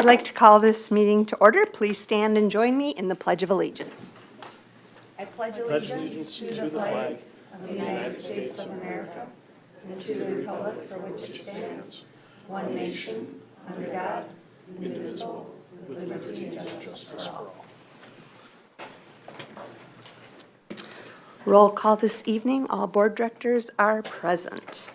I'd like to call this meeting to order. Please stand and join me in the Pledge of Allegiance. I pledge allegiance to the flag of the United States of America and to the republic for which it stands, one nation, under God, indivisible, with liberty and justice for all. Roll call this evening. All board directors are present.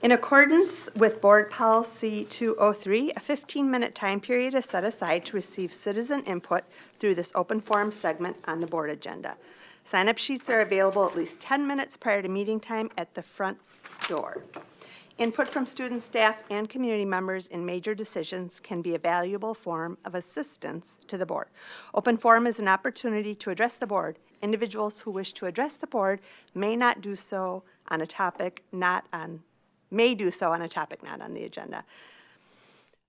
In accordance with Board Policy 203, a 15-minute time period is set aside to receive citizen input through this open forum segment on the board agenda. Sign-up sheets are available at least 10 minutes prior to meeting time at the front door. Input from students, staff, and community members in major decisions can be a valuable form of assistance to the board. Open forum is an opportunity to address the board. Individuals who wish to address the board may do so on a topic not on the agenda.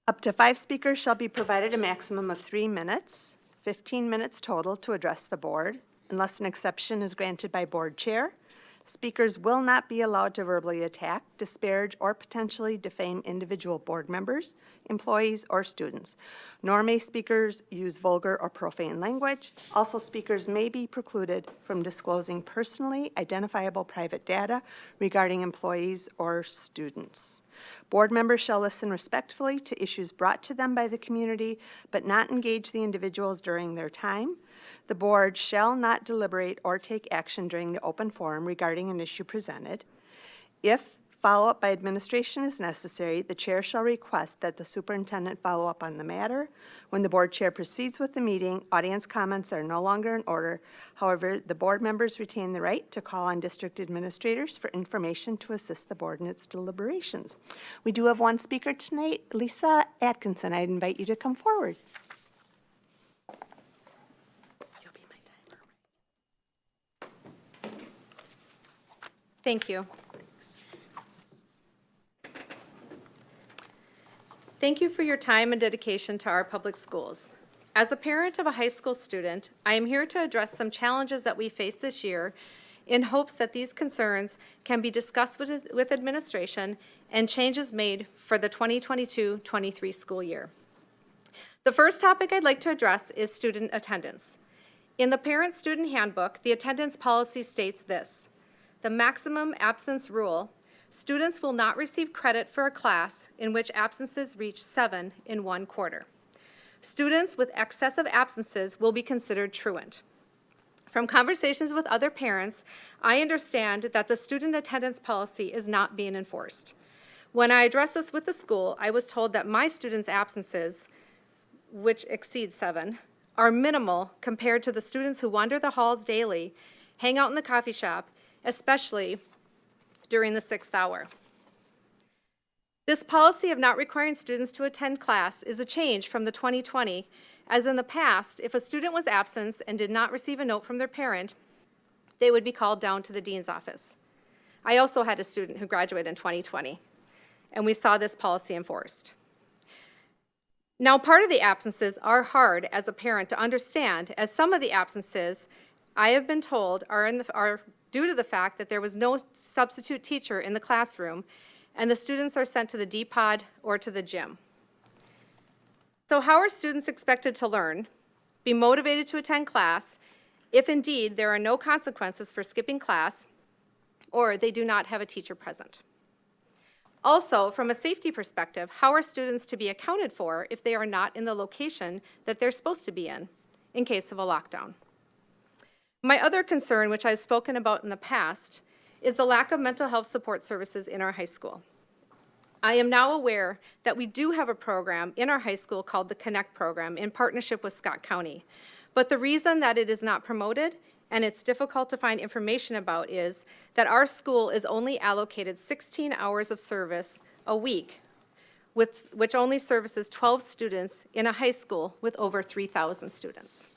Up to 5 speakers shall be provided a maximum of 3 minutes, 15 minutes total to address the board, unless an exception is granted by board chair. Speakers will not be allowed to verbally attack, disparage, or potentially defame individual board members, employees, or students, nor may speakers use vulgar or profane language. Also, speakers may be precluded from disclosing personally identifiable private data regarding employees or students. Board members shall listen respectfully to issues brought to them by the community, but not engage the individuals during their time. The board shall not deliberate or take action during the open forum regarding an issue presented. If follow-up by administration is necessary, the chair shall request that the superintendent follow up on the matter. When the board chair proceeds with the meeting, audience comments are no longer in order. However, the board members retain the right to call on district administrators for information to assist the board in its deliberations. We do have one speaker tonight, Lisa Atkinson. I'd invite you to come forward. You'll be my timer. Thank you. Thank you for your time and dedication to our public schools. As a parent of a high school student, I am here to address some challenges that we face this year in hopes that these concerns can be discussed with administration and changes made for the 2022-23 school year. The first topic I'd like to address is student attendance. In the Parent-Student Handbook, the attendance policy states this: the maximum absence rule, students will not receive credit for a class in which absences reach 7 in 1 quarter. Students with excessive absences will be considered truant. From conversations with other parents, I understand that the student attendance policy is not being enforced. When I addressed this with the school, I was told that my students' absences, which exceed 7, are minimal compared to the students who wander the halls daily, hang out in the coffee shop, especially during the 6th hour. This policy of not requiring students to attend class is a change from the 2020, as in the past, if a student was absent and did not receive a note from their parent, they would be called down to the dean's office. I also had a student who graduated in 2020, and we saw this policy enforced. Now, part of the absences are hard as a parent to understand, as some of the absences, I have been told, are due to the fact that there was no substitute teacher in the classroom and the students are sent to the D-pod or to the gym. So how are students expected to learn, be motivated to attend class, if indeed there are no consequences for skipping class or they do not have a teacher present? Also, from a safety perspective, how are students to be accounted for if they are not in the location that they're supposed to be in case of a lockdown? My other concern, which I've spoken about in the past, is the lack of mental health support services in our high school. I am now aware that we do have a program in our high school called the Connect program in partnership with Scott County. But the reason that it is not promoted and it's difficult to find information about is that our school is only allocated 16 hours of service a week, which only services 12 students in a high school with over 3,000 students.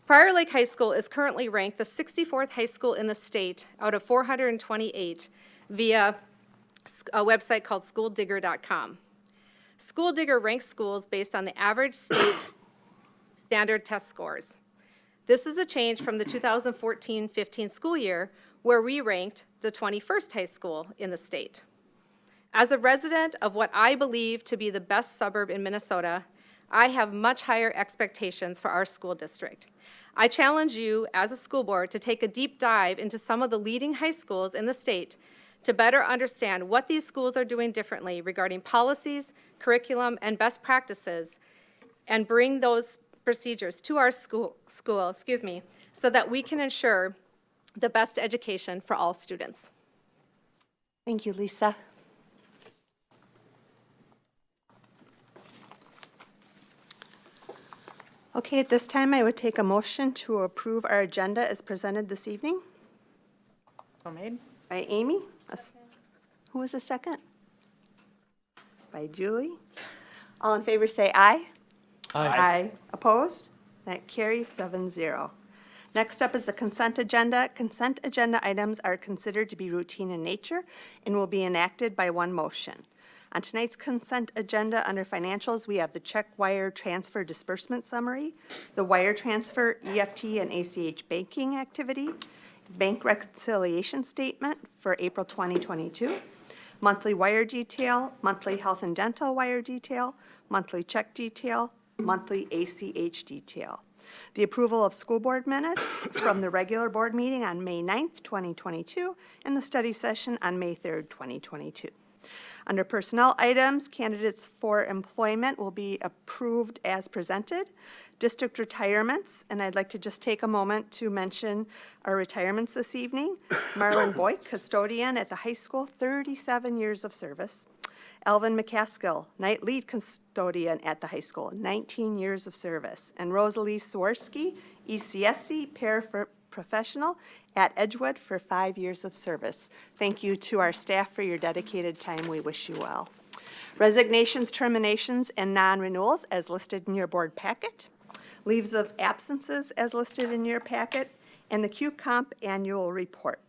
Prior Lake High School is currently ranked the 64th high school in the state out of 428 via a website called SchoolDigger.com. SchoolDigger ranks schools based on the average state standard test scores. This is a change from the 2014-15 school year where we ranked the 21st high school in the state. As a resident of what I believe to be the best suburb in Minnesota, I have much higher expectations for our school district. I challenge you as a school board to take a deep dive into some of the leading high schools in the state to better understand what these schools are doing differently regarding policies, curriculum, and best practices, and bring those procedures to our school, so that we can ensure the best education for all students. Thank you, Lisa. Okay, at this time, I would take a motion to approve our agenda as presented this evening. So made. By Amy. Who was the second? By Julie. All in favor say aye. Aye. Opposed? That carries 7-0. Next up is the consent agenda. Consent agenda items are considered to be routine in nature and will be enacted by one motion. On tonight's consent agenda, under financials, we have the check wire transfer disbursement summary, the wire transfer, EFT, and ACH banking activity, bank reconciliation statement for April 2022, monthly wire detail, monthly health and dental wire detail, monthly check detail, monthly ACH detail. The approval of school board minutes from the regular board meeting on May 9th, 2022, and the study session on May 3rd, 2022. Under personnel items, candidates for employment will be approved as presented. District retirements, and I'd like to just take a moment to mention our retirements this evening. Marlon Boyd, custodian at the high school, 37 years of service. Elvin McCaskill, night lead custodian at the high school, 19 years of service. And Rosalie Swarsky, ECSC paraprofessional at Edgewood for 5 years of service. Thank you to our staff for your dedicated time. We wish you well. Resignations, terminations, and non-renewals as listed in your board packet. Leaves of absences as listed in your packet, and the Q-Comp annual report.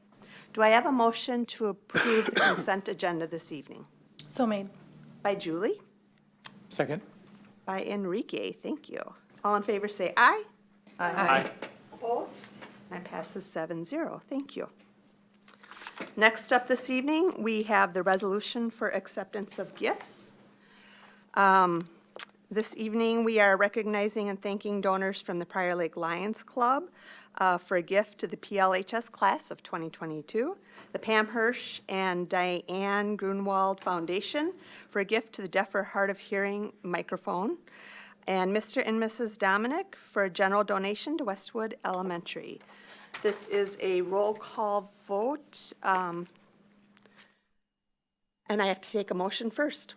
Do I have a motion to approve the consent agenda this evening? So made. By Julie. Second. By Enrique. Thank you. All in favor say aye. Aye. Opposed? That passes 7-0. Thank you. Next up this evening, we have the resolution for acceptance of gifts. This evening, we are recognizing and thanking donors from the Prior Lake Lions Club for a gift to the PLHS class of 2022, the Pam Hirsch and Diane Grunwald Foundation for a gift to the Deaf or Hard of Hearing microphone, and Mr. and Mrs. Dominic for a general donation to Westwood Elementary. This is a roll call vote, and I have to take a motion first.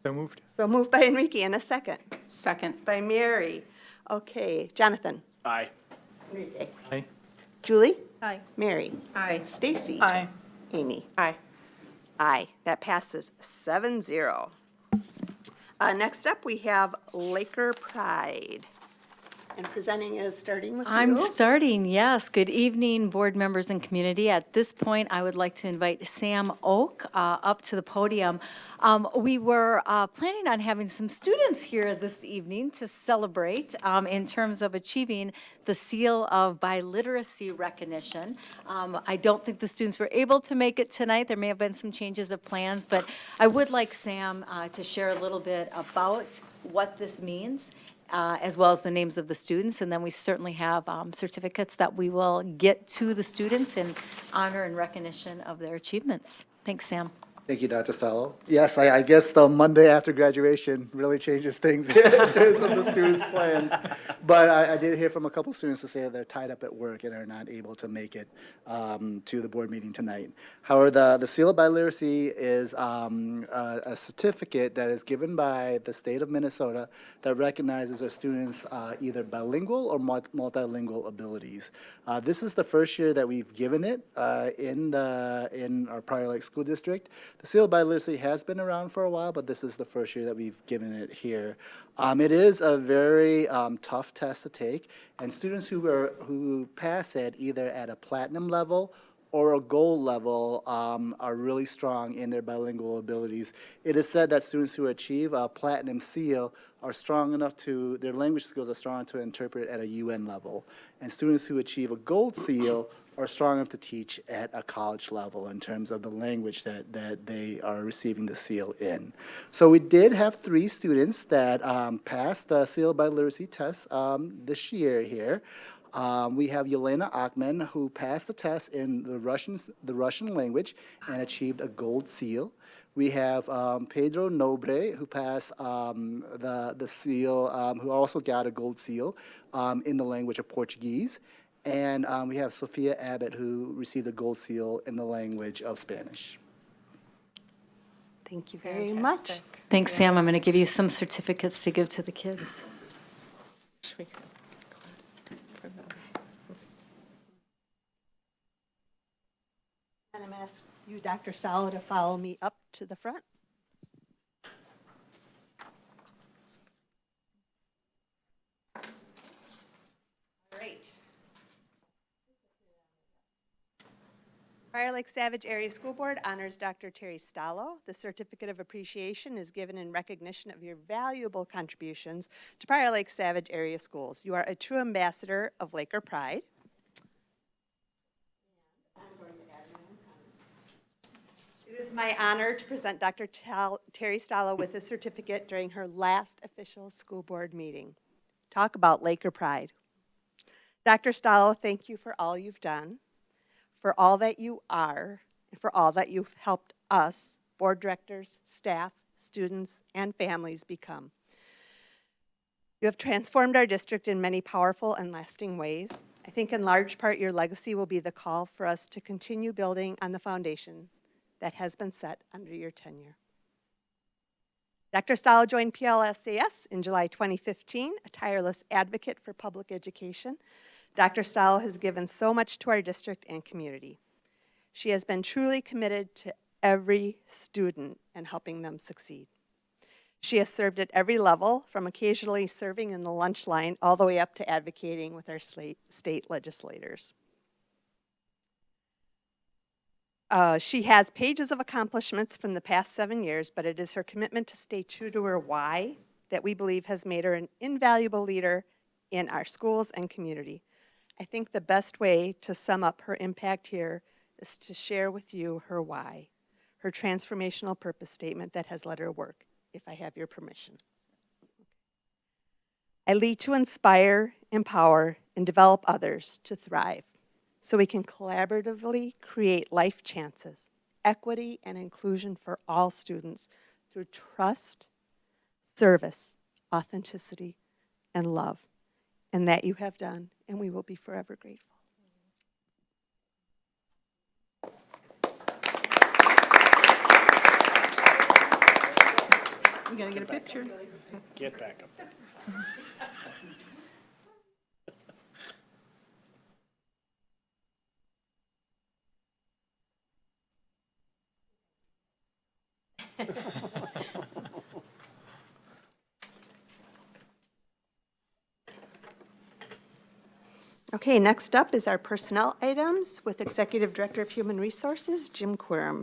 So moved. So moved by Enrique, and a second. Second. By Mary. Okay, Jonathan. Aye. Enrique. Aye. Julie. Aye. Mary. Aye. Stacy. Aye. Amy. Aye. Aye. That passes 7-0. Next up, we have Laker Pride. And presenting is starting with you. I'm starting, yes. Good evening, board members and community. At this point, I would like to invite Sam Oak up to the podium. We were planning on having some students here this evening to celebrate in terms of achieving the seal of biliteracy recognition. I don't think the students were able to make it tonight. There may have been some changes of plans, but I would like Sam to share a little bit about what this means, as well as the names of the students, and then we certainly have certificates that we will get to the students in honor and recognition of their achievements. Thanks, Sam. Thank you, Dr. Stallo. Yes, I guess the Monday after graduation really changes things in terms of the students' plans. But I did hear from a couple students to say they're tied up at work and are not able to make it to the board meeting tonight. However, the Seal of Biliteracy is a certificate that is given by the state of Minnesota that recognizes our students' either bilingual or multilingual abilities. This is the first year that we've given it in our Prior Lake School District. The Seal of Biliteracy has been around for a while, but this is the first year that we've given it here. It is a very tough test to take, and students who pass it either at a platinum level or a gold level are really strong in their bilingual abilities. It is said that students who achieve a platinum seal are strong enough their language skills are strong enough to interpret at a UN level. And students who achieve a gold seal are strong enough to teach at a college level in terms of the language that they are receiving the seal in. So we did have 3 students that passed the seal by literacy test this year here. We have Yelena Akhman, who passed the test in the Russian language and achieved a gold seal. We have Pedro Nobre, who passed the seal, who also got a gold seal in the language of Portuguese. And we have Sophia Abbott, who received a gold seal in the language of Spanish. Thank you very much. Fantastic. Thanks, Sam. I'm going to give you some certificates to give to the kids. Should we clap for them? And I'm asking you, Dr. Stallo, to follow me up to the front. Great. Prior Lake Savage Area School Board honors Dr. Terry Stallo. The Certificate of Appreciation is given in recognition of your valuable contributions to Prior Lake Savage Area Schools. You are a true ambassador of Laker Pride. It is my honor to present Dr. Terry Stallo with a certificate during her last official school board meeting. Talk about Laker Pride. Dr. Stallo, thank you for all you've done, for all that you are, and for all that you've helped us, board directors, staff, students, and families become. You have transformed our district in many powerful and lasting ways. I think in large part your legacy will be the call for us to continue building on the foundation that has been set under your tenure. Dr. Stallo joined PLSAS in July 2015, a tireless advocate for public education. Dr. Stallo has given so much to our district and community. She has been truly committed to every student and helping them succeed. She has served at every level, from occasionally serving in the lunch line all the way up to advocating with our state legislators. She has pages of accomplishments from the past 7 years, but it is her commitment to stay true to her why that we believe has made her an invaluable leader in our schools and community. I think the best way to sum up her impact here is to share with you her why, her transformational purpose statement that has led her work, if I have your permission. I lead to inspire, empower, and develop others to thrive, so we can collaboratively create life chances, equity, and inclusion for all students through trust, service, authenticity, and love. And that you have done, and we will be forever grateful. We gotta get a picture. Get back up there. Okay, next up is our personnel items with Executive Director of Human Resources, Jim Quirm.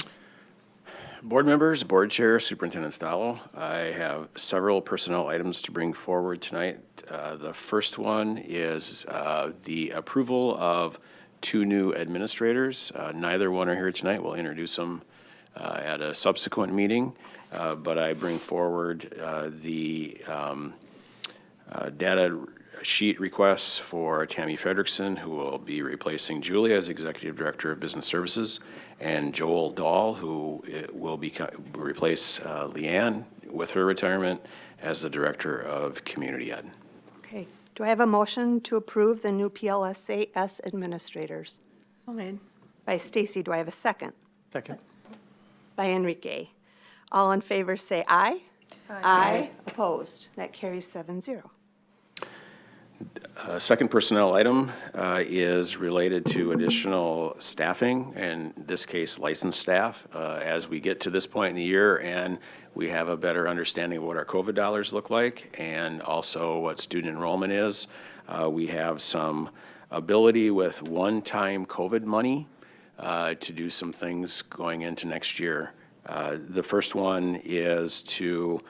Board members, board chair, Superintendent Stallo, I have several personnel items to bring forward tonight. The first one is the approval of 2 new administrators. Neither one are here tonight. We'll introduce them at a subsequent meeting, but I bring forward the data sheet requests for Tammy Frederickson, who will be replacing Julie as Executive Director of Business Services, and Joel Dahl, who will replace Leanne with her retirement as the Director of Community Ed. Okay, do I have a motion to approve the new PLSAS administrators? So made. By Stacy, do I have a second? Second. By Enrique. All in favor say aye. Aye. Opposed? That carries 7-0. Second personnel item is related to additional staffing, in this case licensed staff, as we get to this point in the year and we have a better understanding of what our COVID dollars look like and also what student enrollment is. We have some ability with one-time COVID money to do some things going into next year. The first one is to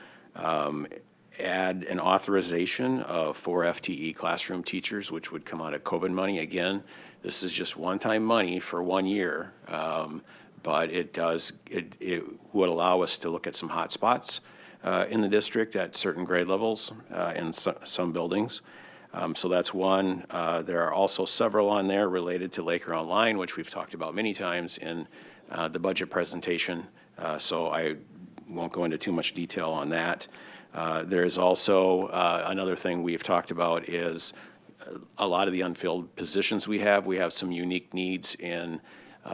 add an authorization of 4 FTE classroom teachers, which would come out of COVID money. Again, this is just one-time money for 1 year, but it would allow us to look at some hot spots in the district at certain grade levels in some buildings. So that's one. There are also several on there related to Laker Online, which we've talked about many times in the budget presentation. So I won't go into too much detail on that. There's also another thing we've talked about is a lot of the unfilled positions we have. We have some unique needs in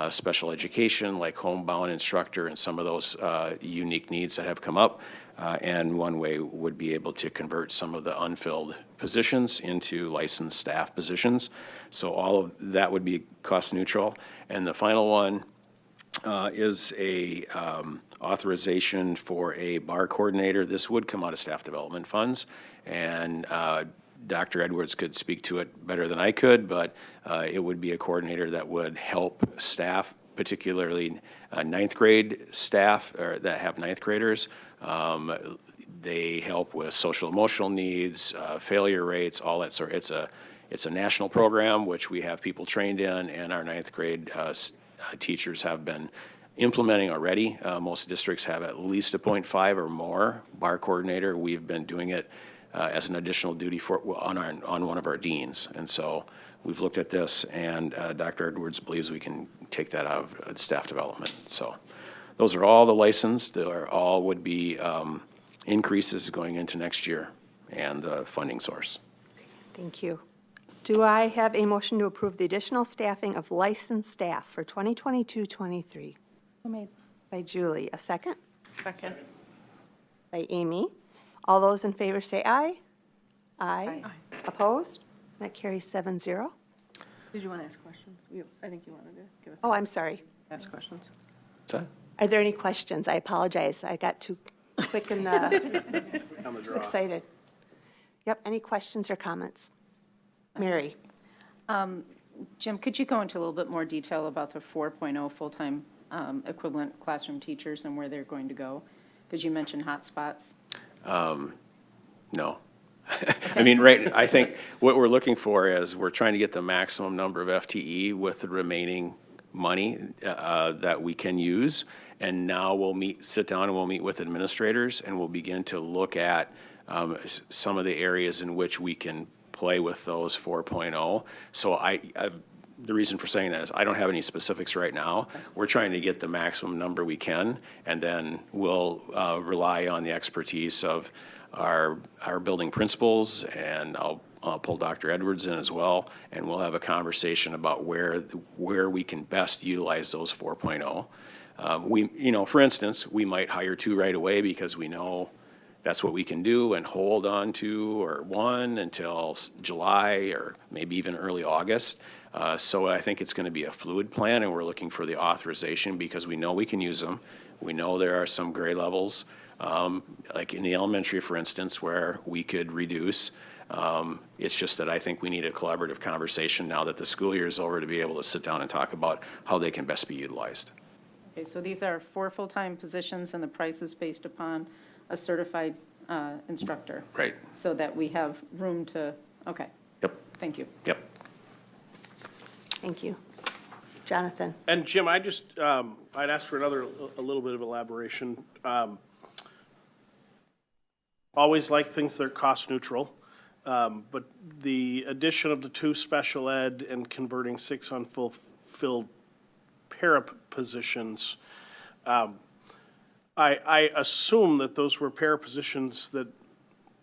special education, like homebound instructor and some of those unique needs that have come up. And one way would be able to convert some of the unfilled positions into licensed staff positions. So all of that would be cost neutral. And the final one is a authorization for a bar coordinator. This would come out of staff development funds, and Dr. Edwards could speak to it better than I could, but it would be a coordinator that would help staff, particularly ninth grade staff or that have ninth graders. They help with social emotional needs, failure rates, all that sort. It's a national program which we have people trained in, and our ninth grade teachers have been implementing already. Most districts have at least a 0.5 or more bar coordinator. We've been doing it as an additional duty on one of our deans. And so we've looked at this, and Dr. Edwards believes we can take that out of staff development. So those are all the licensed. They all would be increases going into next year and the funding source. Thank you. Do I have a motion to approve the additional staffing of licensed staff for 2022-23? So made. By Julie. A second? Second. By Amy. All those in favor say aye. Aye. Opposed? That carries 7-0. Did you want to ask questions? I think you wanted to give us. Oh, I'm sorry. Ask questions. What's that? Are there any questions? I apologize. I got too quick in the, excited. Yep, any questions or comments? Mary? Jim, could you go into a little bit more detail about the 4.0 full-time equivalent classroom teachers and where they're going to go? Because you mentioned hotspots. No. I mean, right, I think what we're looking for is we're trying to get the maximum number of FTE with the remaining money that we can use. And now we'll sit down and we'll meet with administrators and we'll begin to look at some of the areas in which we can play with those 4.0. So the reason for saying that is I don't have any specifics right now. We're trying to get the maximum number we can, and then we'll rely on the expertise of our building principals, and I'll pull Dr. Edwards in as well, and we'll have a conversation about where we can best utilize those 4.0. For instance, we might hire 2 right away because we know that's what we can do and hold on to, or 1 until July or maybe even early August. So I think it's going to be a fluid plan, and we're looking for the authorization because we know we can use them. We know there are some grade levels, like in the elementary, for instance, where we could reduce. It's just that I think we need a collaborative conversation now that the school year is over to be able to sit down and talk about how they can best be utilized. Okay, so these are 4 full-time positions, and the price is based upon a certified instructor. Right. So that we have room to, okay. Yep. Thank you. Yep. Thank you. Jonathan? And Jim, I'd ask for a little bit of elaboration. Always like things that are cost neutral, but the addition of the 2 special ed and converting 6 unfulfilled para positions, I assume that those were para positions that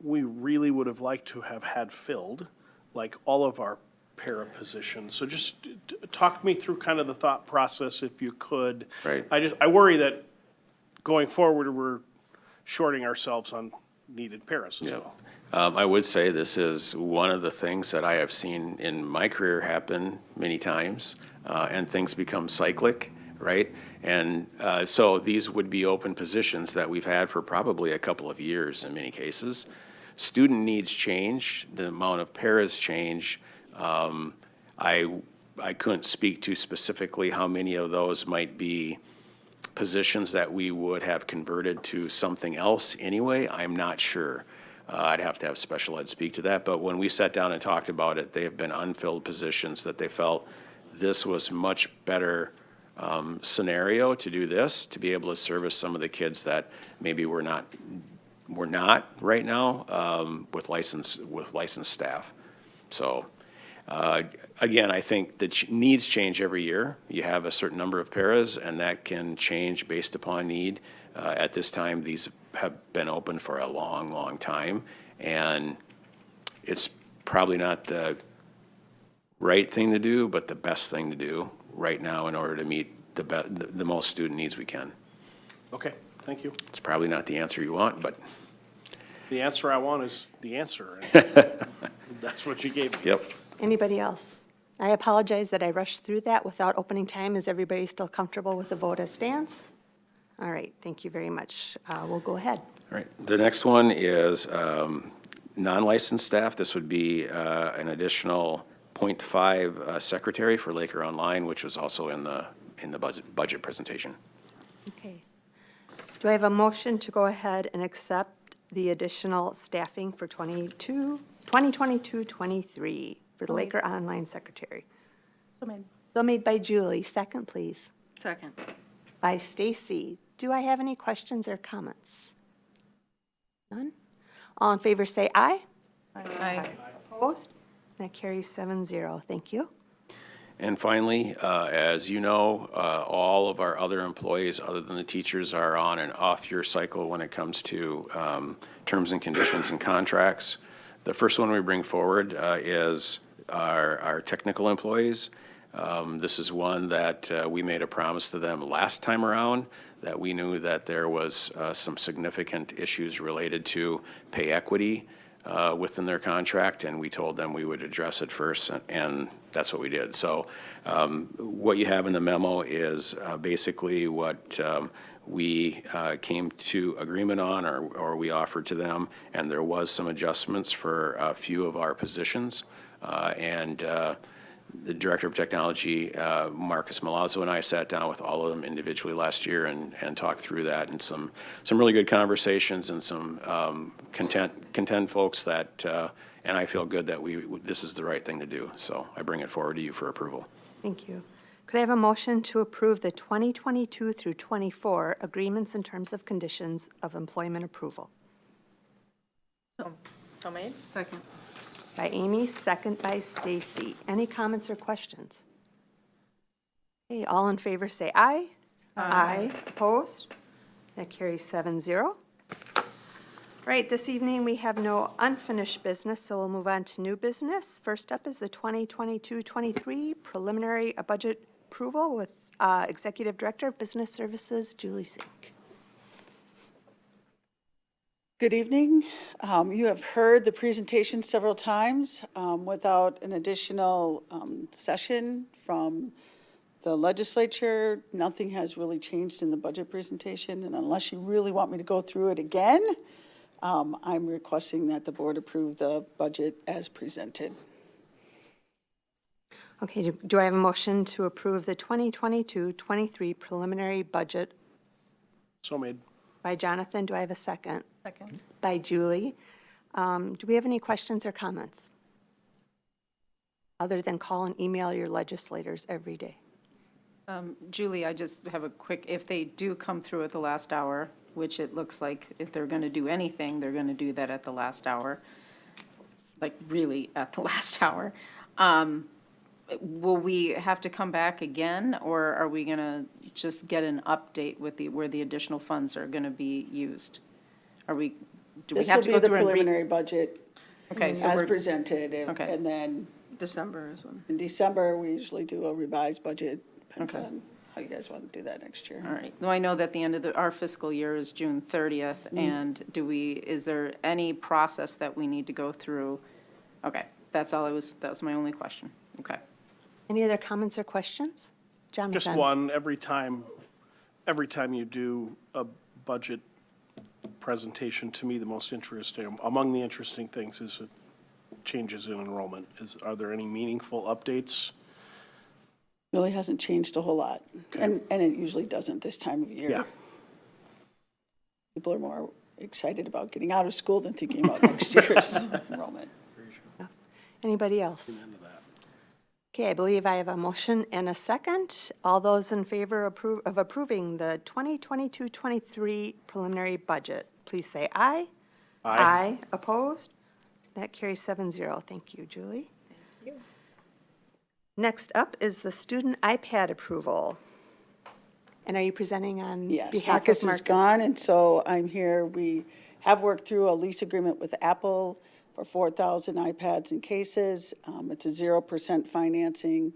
we really would have liked to have had filled, like all of our para positions. So just talk me through kind of the thought process, if you could. Right. I worry that going forward, we're shorting ourselves on needed paras as well. I would say this is one of the things that I have seen in my career happen many times, and things become cyclic, right? And so these would be open positions that we've had for probably a couple of years in many cases. Student needs change, the amount of paras change. I couldn't speak to specifically how many of those might be positions that we would have converted to something else anyway. I'm not sure. I'd have to have special ed speak to that, but when we sat down and talked about it, they have been unfilled positions that they felt this was much better scenario to do this, to be able to service some of the kids that maybe we're not right now with licensed staff. So, again, I think that needs change every year. You have a certain number of paras, and that can change based upon need. At this time, these have been open for a long, long time, and it's probably not the right thing to do, but the best thing to do right now in order to meet the most student needs we can. Okay, thank you. It's probably not the answer you want, but The answer I want is the answer. And that's what you gave me. yep. Anybody else? I apologize that I rushed through that without opening time. Is everybody still comfortable with the vote as stands? All right, thank you very much. We'll go ahead. All right, the next one is non-licensed staff. This would be an additional .5 secretary for Laker Online, which was also in the budget presentation. Okay. Do I have a motion to go ahead and accept the additional staffing for 2022-23 for the Laker Online Secretary? So made by Julie. Second, please. Second. By Stacy. Do I have any questions or comments? None? All in favor say aye. Aye. Opposed? That carries 7-0. Thank you. And finally, as you know, all of our other employees, other than the teachers, are on an off-year cycle when it comes to terms and conditions and contracts. The first one we bring forward is our technical employees. This is one that we made a promise to them last time around, that we knew that there was some significant issues related to pay equity within their contract, and we told them we would address it first, and that's what we did. So what you have in the memo is basically what we came to agreement on, or we offered to them, and there was some adjustments for a few of our positions. The Director of Technology, Marcus Malazzo, and I sat down with all of them individually last year and talked through that, and some really good conversations and some content folks that, and I feel good that this is the right thing to do. So I bring it forward to you for approval. Thank you. Could I have a motion to approve the 2022 through 24 agreements in terms of conditions of employment approval? So made? Second. By Amy, second by Stacy. Any comments or questions? Okay, all in favor say aye. Aye. Opposed? That carries 7-0. All right, this evening we have no unfinished business, so we'll move on to new business. First up is the 2022-23 preliminary budget approval with Executive Director of Business Services, Julie Sink. Good evening. You have heard the presentation several times. Without an additional session from the legislature, nothing has really changed in the budget presentation. And unless you really want me to go through it again, I'm requesting that the board approve the budget as presented. Okay, do I have a motion to approve the 2022-23 preliminary budget So made. by Jonathan? Do I have a second? Second. By Julie. Do we have any questions or comments? Other than call and email your legislators every day. Julie, I just have a quick, if they do come through at the last hour, which it looks like if they're going to do anything, they're going to do that at the last hour, like really at the last hour. Will we have to come back again, or are we going to just get an update with where the additional funds are going to be used? Do we This have will to be go the through and read? preliminary budget Okay, so as we're, presented. Okay. And then December is when. in December, we usually do a revised budget. Depends Okay. on how you guys want to do that next year. all right. Well, I know that the end of our fiscal year is June 30th, and is there any process that we need to go through? Okay, that was my only question. Okay. Any other comments or questions? Jonathan? Just one, every time you do a budget presentation, to me, the most interesting, among the interesting things is changes in enrollment. Are there any meaningful updates? Really hasn't changed a whole lot. Okay. And it usually doesn't this time of year. Yeah. people are more excited about getting out of school than thinking about next year's enrollment. Anybody else? Okay, I believe I have a motion and a second. All those in favor of approving the 2022-23 preliminary budget, please say aye. Aye. Opposed? That carries 7-0. Thank you, Julie. Thank you. Next up is the student iPad approval. And are you presenting on Yes, behalf of Marcus is Marcus? gone, and so I'm here. We have worked through a lease agreement with Apple for 4,000 iPads and cases. It's a 0% financing,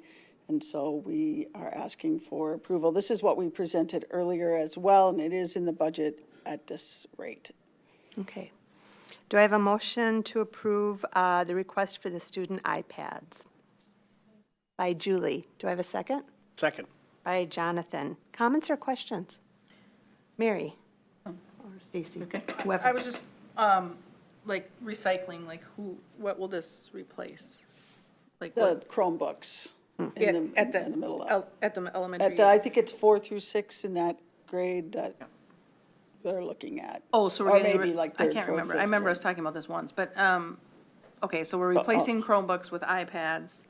and so we are asking for approval. This is what we presented earlier as well, and it is in the budget at this rate. Okay. Do I have a motion to approve the request for the student iPads? By Julie. Do I have a second? Second. By Jonathan. Comments or questions? Mary? Or Stacy? Okay. Whoever. I was just, like, recycling, like, what will this replace? Like, The what? Chromebooks Yeah, in at the middle of. At the elementary. I think it's 4 through 6 in that grade that they're looking at. Oh, so we're Or getting, maybe like I third, can't fourth, remember. I fifth remember grade. us talking about this once, but, okay, so we're replacing Chromebooks with iPads.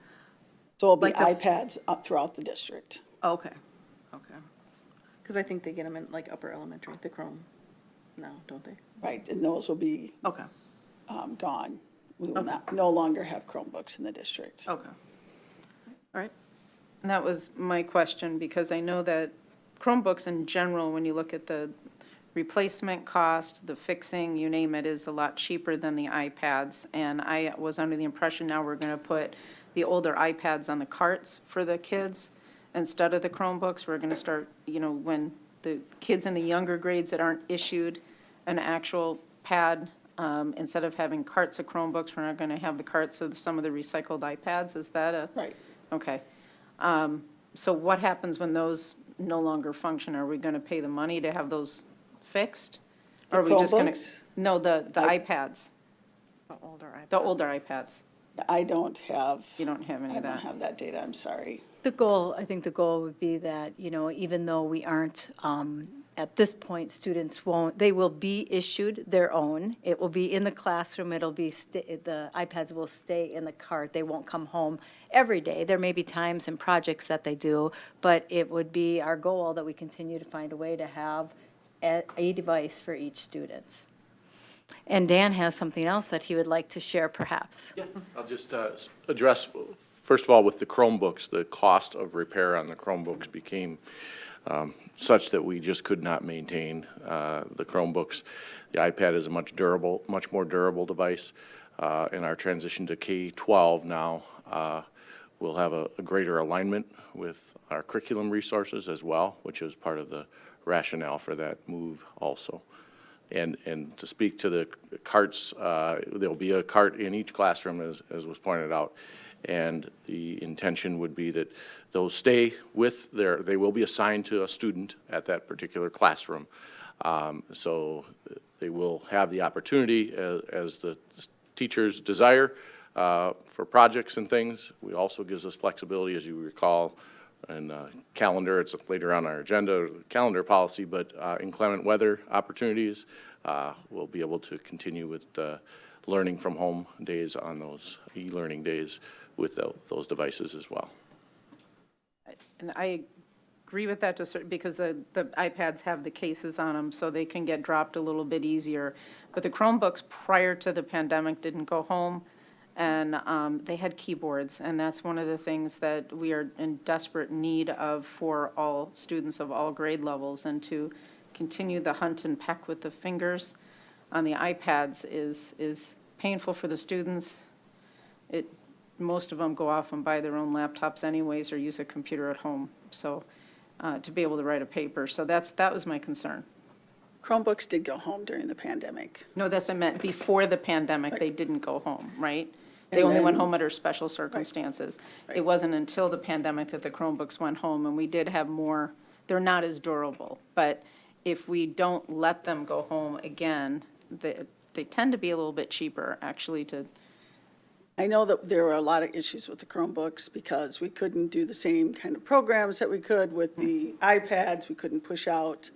So it'll be like the f- iPads up throughout the district. Okay, okay. Because I think they get them in, like, upper elementary, the Chrome now, don't they? Right, and those will be Okay, gone. We will no longer have Chromebooks in the district. okay. All right. And that was my question, because I know that Chromebooks in general, when you look at the replacement cost, the fixing, you name it, is a lot cheaper than the iPads. And I was under the impression now we're going to put the older iPads on the carts for the kids instead of the Chromebooks. We're going to start, when the kids in the younger grades that aren't issued an actual pad, instead of having carts of Chromebooks, we're not going to have the carts of some of the recycled iPads. Is that a? Right. Okay. So what happens when those no longer function? Are we going to pay the money to have those fixed? Or are we just going to? Chromebooks? No, the iPads, The older iPad. the older iPads. I don't have. You don't have any I of don't that? have that data, I'm sorry. I think the goal would be that, even though we aren't, at this point, they will be issued their own. It will be in the classroom, the iPads will stay in the cart. They won't come home every day. There may be times and projects that they do, but it would be our goal that we continue to find a way to have a device for each student. And Dan has something else that he would like to share, perhaps. I'll just address, first of all, with the Chromebooks, the cost of repair on the Chromebooks became such that we just could not maintain the Chromebooks. The iPad is a much more durable device. In our transition to K-12 now, we'll have a greater alignment with our curriculum resources as well, which is part of the rationale for that move also. And to speak to the carts, there'll be a cart in each classroom, as was pointed out. And the intention would be that those stay they will be assigned to a student at that particular classroom. So they will have the opportunity, as the teachers desire, for projects and things. It also gives us flexibility, as you recall, and calendar, it's later on our agenda, calendar policy, but inclement weather opportunities, we'll be able to continue with learning from home days on those e-learning days with those devices as well. And I agree with that because the iPads have the cases on them, so they can get dropped a little bit easier. But the Chromebooks prior to the pandemic didn't go home, and they had keyboards, and that's one of the things that we are in desperate need of for all students of all grade levels. And to continue the hunt and peck with the fingers on the iPads is painful for the students. Most of them go off and buy their own laptops anyways or use a computer at home, so to be able to write a paper. So that was my concern. Chromebooks did go home during the pandemic. No, that's what I meant. Before the pandemic, they didn't go home, right? They And only went then- home under special circumstances. It wasn't until the pandemic that the Chromebooks went home, and we did have more. They're not as durable, but if we don't let them go home again, they tend to be a little bit cheaper, actually, to. I know that there were a lot of issues with the Chromebooks because we couldn't do the same kind of programs that we could with the iPads. We couldn't push out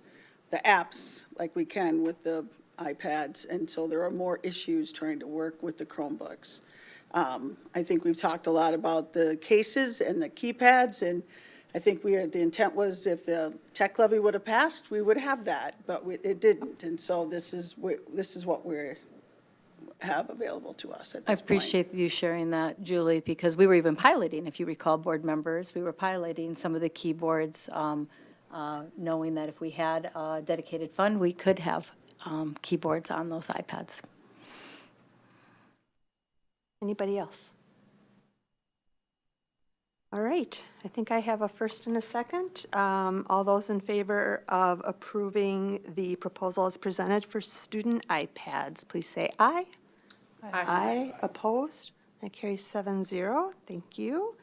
the apps like we can with the iPads, and so there are more issues trying to work with the Chromebooks. I think we've talked a lot about the cases and the keypads, and I think the intent was if the tech levy would have passed, we would have that, but it didn't, and so this is what we have available to us at I this point. appreciate you sharing that, Julie, because we were even piloting, if you recall, board members, we were piloting some of the keyboards, knowing that if we had a dedicated fund, we could have keyboards on those iPads. Anybody else? All right, I think I have a first and a second. All those in favor of approving the proposal as presented for student iPads, please say aye. Aye. Opposed? That carries 7-0. Thank you.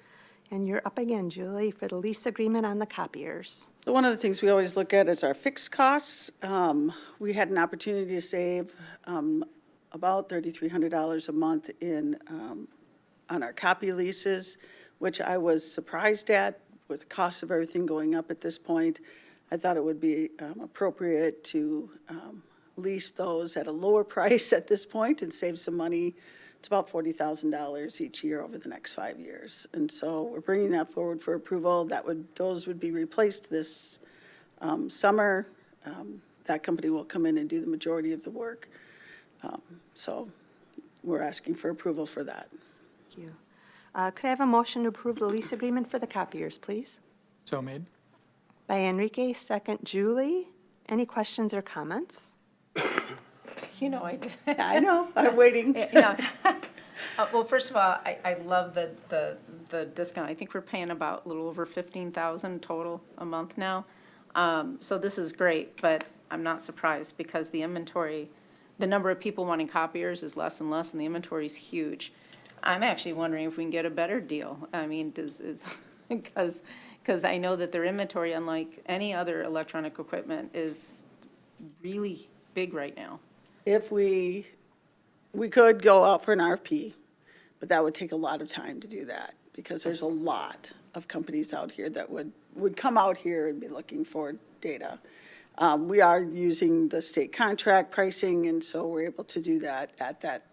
And you're up again, Julie, for the lease agreement on the copiers. So one of the things we always look at is our fixed costs. We had an opportunity to save about $3,300 a month on our copy leases, which I was surprised at with the cost of everything going up at this point. I thought it would be appropriate to lease those at a lower price at this point and save some money. It's about $40,000 each year over the next 5 years. And so we're bringing that forward for approval. Those would be replaced this summer. That company will come in and do the majority of the work. So we're asking for approval for that. Thank you. Could I have a motion to approve the lease agreement for the copiers, please? So made. By Enrique, second Julie. Any questions or comments? You know, I did. I know, I'm waiting. Yeah. Well, first of all, I love the discount. I think we're paying about a little over $15,000 total a month now. So this is great, but I'm not surprised because the inventory, the number of people wanting copiers is less and less, and the inventory is huge. I'm actually wondering if we can get a better deal. I mean, because I know that their inventory, unlike any other electronic equipment, is really big right now. If we could go out for an RFP, but that would take a lot of time to do that because there's a lot of companies out here that would come out here and be looking for data. We are using the state contract pricing, and so we're able to do that at that.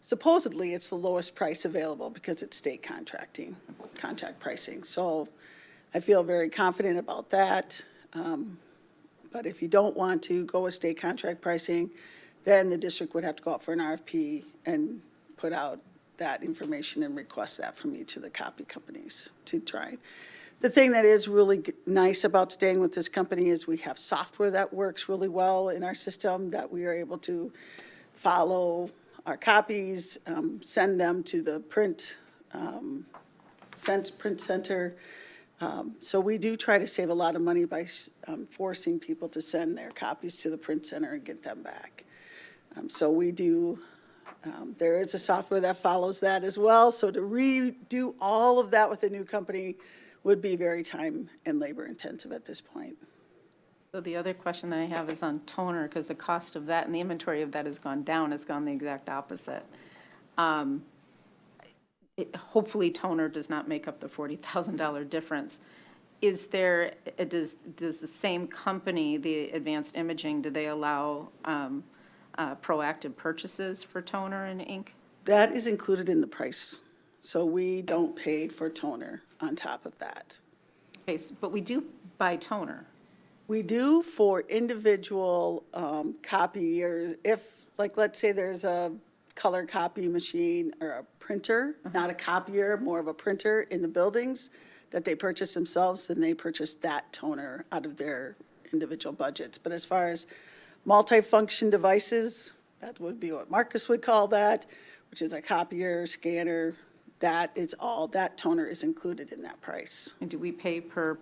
Supposedly, it's the lowest price available because it's state contract pricing. So I feel very confident about that. But if you don't want to go with state contract pricing, then the district would have to go out for an RFP and put out that information and request that from each of the copy companies to try. The thing that is really nice about staying with this company is we have software that works really well in our system that we are able to follow our copies, send them to the print center. So we do try to save a lot of money by forcing people to send their copies to the print center and get them back. So we do, there is a software that follows that as well. So to redo all of that with a new company would be very time and labor intensive at this point. So the other question that I have is on toner, because the cost of that and the inventory of that has gone down, has gone the exact opposite. Hopefully toner does not make up the $40,000 difference. Is there, does the same company, the Advanced Imaging, do they allow proactive purchases for toner and ink? That is included in the price. So we don't pay for toner on top of that. Okay, but we do buy toner. We do for individual copiers. If, like, let's say there's a color copy machine or a printer, not a copier, more of a printer in the buildings that they purchase themselves, then they purchase that toner out of their individual budgets. But as far as multifunction devices, that would be what Marcus would call that, which is a copier, scanner, that is all, that toner is included in that price. And do we pay per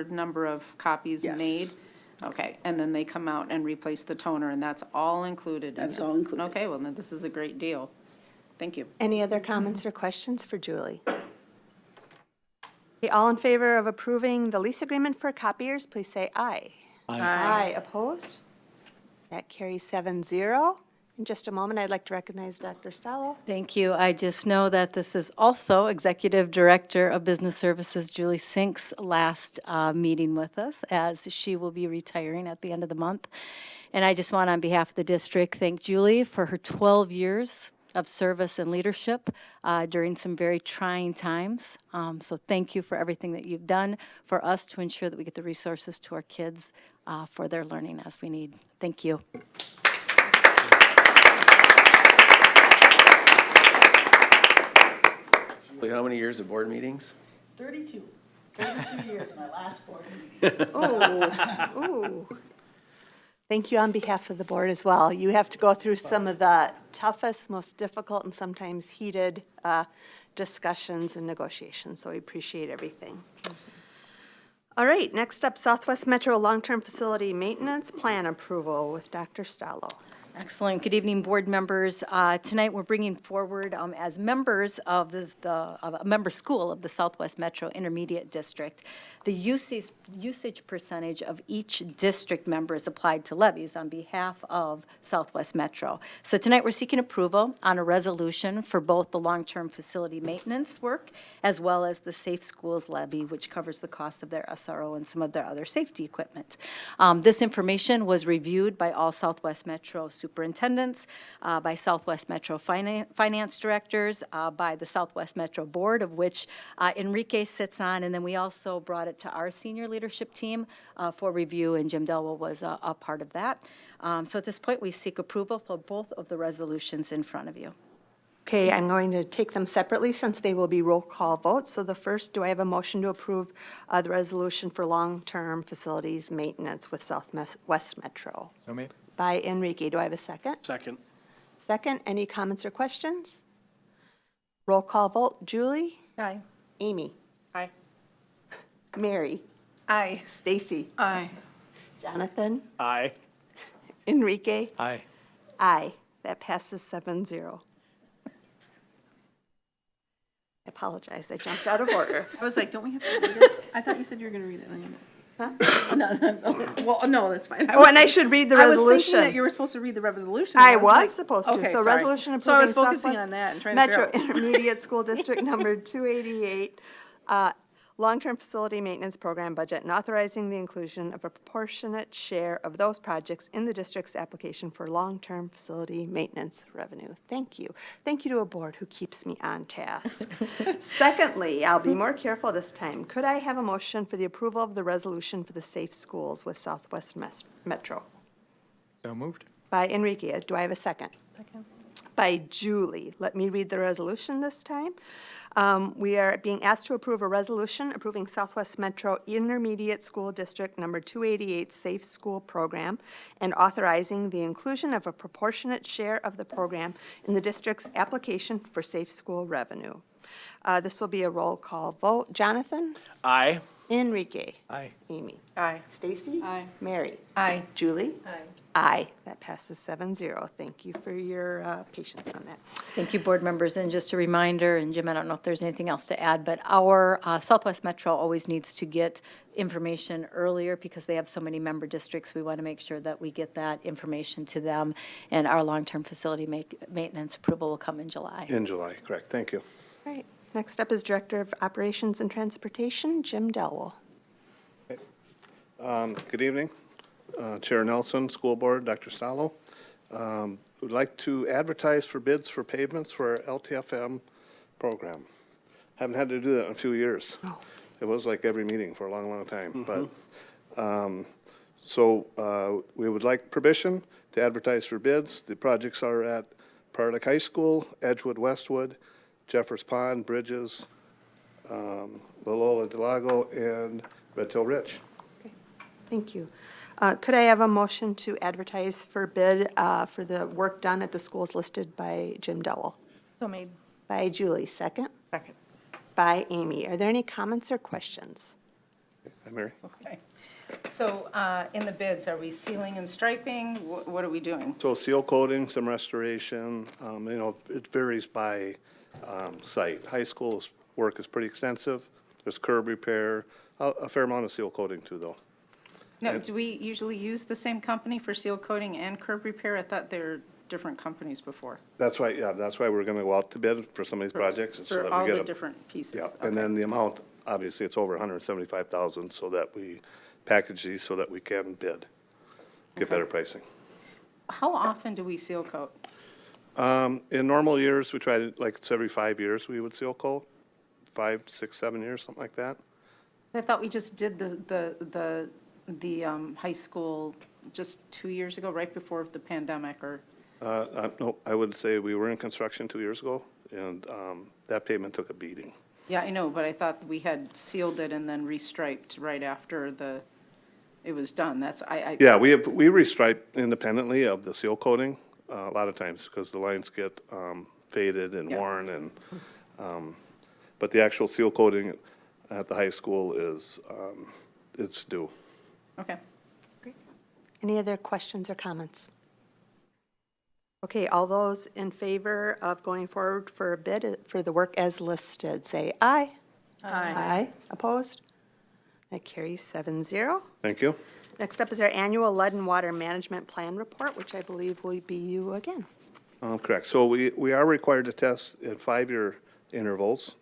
number of copies Yes. made? Okay, and then they come out and replace the toner, and that's all included? That's all included. Okay, well, then this is a great deal. Thank you. Any other comments or questions for Julie? Okay, all in favor of approving the lease agreement for copiers, please say aye. Aye. Opposed? That carries 7-0. In just a moment, I'd like to recognize Dr. Stallo. Thank you. I just know that this is also Executive Director of Business Services Julie Sink's last meeting with us, as she will be retiring at the end of the month. And I just want, on behalf of the district, thank Julie for her 12 years of service and leadership during some very trying times. So thank you for everything that you've done for us to ensure that we get the resources to our kids for their learning as we need. Thank you. Julie, how many years of board meetings? 32 years, my last board meeting. Ooh. Thank you on behalf of the board as well. You have to go through some of the toughest, most difficult, and sometimes heated discussions and negotiations, so we appreciate everything. All right, next up, Southwest Metro Long-Term Facility Maintenance Plan Approval with Dr. Stallo. Excellent. Good evening, board members. Tonight, we're bringing forward, as members of of a member school of the Southwest Metro Intermediate District, the usage percentage of each district member is applied to levies on behalf of Southwest Metro. So tonight, we're seeking approval on a resolution for both the long-term facility maintenance work as well as the Safe Schools levy, which covers the cost of their SRO and some of their other safety equipment. This information was reviewed by all Southwest Metro superintendents, by Southwest Metro finance directors, by the Southwest Metro Board, of which Enrique sits on, and then we also brought it to our senior leadership team for review, and Jim Delwell was a part of that. So at this point, we seek approval for both of the resolutions in front of you. Okay, I'm going to take them separately since they will be roll call votes. So the first, do I have a motion to approve the resolution for long-term facilities maintenance with Southwest Metro? So made. By Enrique. Do I have a second? Second. Second, any comments or questions? Roll call vote. Julie? Aye. Amy? Aye. Mary? Aye. Stacy? Aye. Jonathan? Aye. Enrique? Aye. Aye. That passes 7-0. I apologize, I jumped out of order. I was like, don't we have to read it? I thought you said you were going to read it. Huh? No, well, no, that's fine. Oh, and I should read the I was thinking that resolution. you were supposed to read the resolution. I and like, was supposed to. okay, So sorry. resolution So I was approving focusing Southwest on that and trying to Metro figure out. Intermediate School District number 288, long-term facility maintenance program budget, and authorizing the inclusion of a proportionate share of those projects in the district's application for long-term facility maintenance revenue. Thank you. Thank you to a board who keeps me on task. Secondly, I'll be more careful this time. Could I have a motion for the approval of the resolution for the safe schools with Southwest Metro? So moved. By Enrique. Do I have a second? Second. By Julie. Let me read the resolution this time. We are being asked to approve a resolution approving Southwest Metro Intermediate School District number 288 Safe School Program and authorizing the inclusion of a proportionate share of the program in the district's application for safe school revenue. This will be a roll call vote. Jonathan? Aye. Enrique? Aye. Amy? Aye. Stacy? Aye. Mary? Aye. Julie? Aye. Aye. That passes 7-0. Thank you for your patience on that. Thank you, board members. And just a reminder, and Jim, I don't know if there's anything else to add, but our Southwest Metro always needs to get information earlier because they have so many member districts. We want to make sure that we get that information to them, and our long-term facility maintenance approval will come in July. In July, correct. Thank you. All right. Next up is Director of Operations and Transportation, Jim Delwell. Good evening. Chair Nelson, School Board, Dr. Stallo. Would like to advertise for bids for pavements for our LTFM program. Haven't had to do that in a few years. It was like every meeting for a long, long time. But so we would like permission to advertise for bids. The projects are at Prior Lake High School, Edgewood, Westwood, Jeffers Pond, Bridges, Loyola Del Lago, and Red Hill Ridge. Thank you. Could I have a motion to advertise for bid for the work done at the schools listed by Jim Delwell? So made. By Julie, second. Second. By Amy. Are there any comments or questions? Hi, Mary. Okay. So in the bids, are we sealing and striping? What are we doing? So seal coating, some restoration, it varies by site. High school's work is pretty extensive. There's curb repair, a fair amount of seal coating too, though. No, do we usually use the same company for seal coating and curb repair? I thought they're different companies before? That's why, yeah, that's why we're gonna go out to bid for some of these projects. and so For that all we the get a- different pieces? Yeah, Okay. and then the amount, obviously, it's over 175,000, so that we package these so that we can bid, get better pricing. How often do we seal coat? In normal years, we try to, like, it's every 5 years we would seal coat, 5, 6, 7 years, something like that. I thought we just did the high school just 2 years ago, right before the pandemic, or, No, I would say we were in construction 2 years ago, and that pavement took a beating. yeah, I know, but I thought we had sealed it and then restriped right after it was done. That's, Yeah, we restripe independently of the seal coating, a lot of times, because the lines get faded and Yeah. worn, and, but the actual seal coating at the high school is, it's due. Okay. Any other questions or comments? Okay, all those in favor of going forward for a bid for the work as listed, say aye. Aye. Opposed? That carries 7-0. Thank you. Next up is our annual lead and water management plan report, which I believe will be you again. Correct. So we are required to test at 5-year intervals.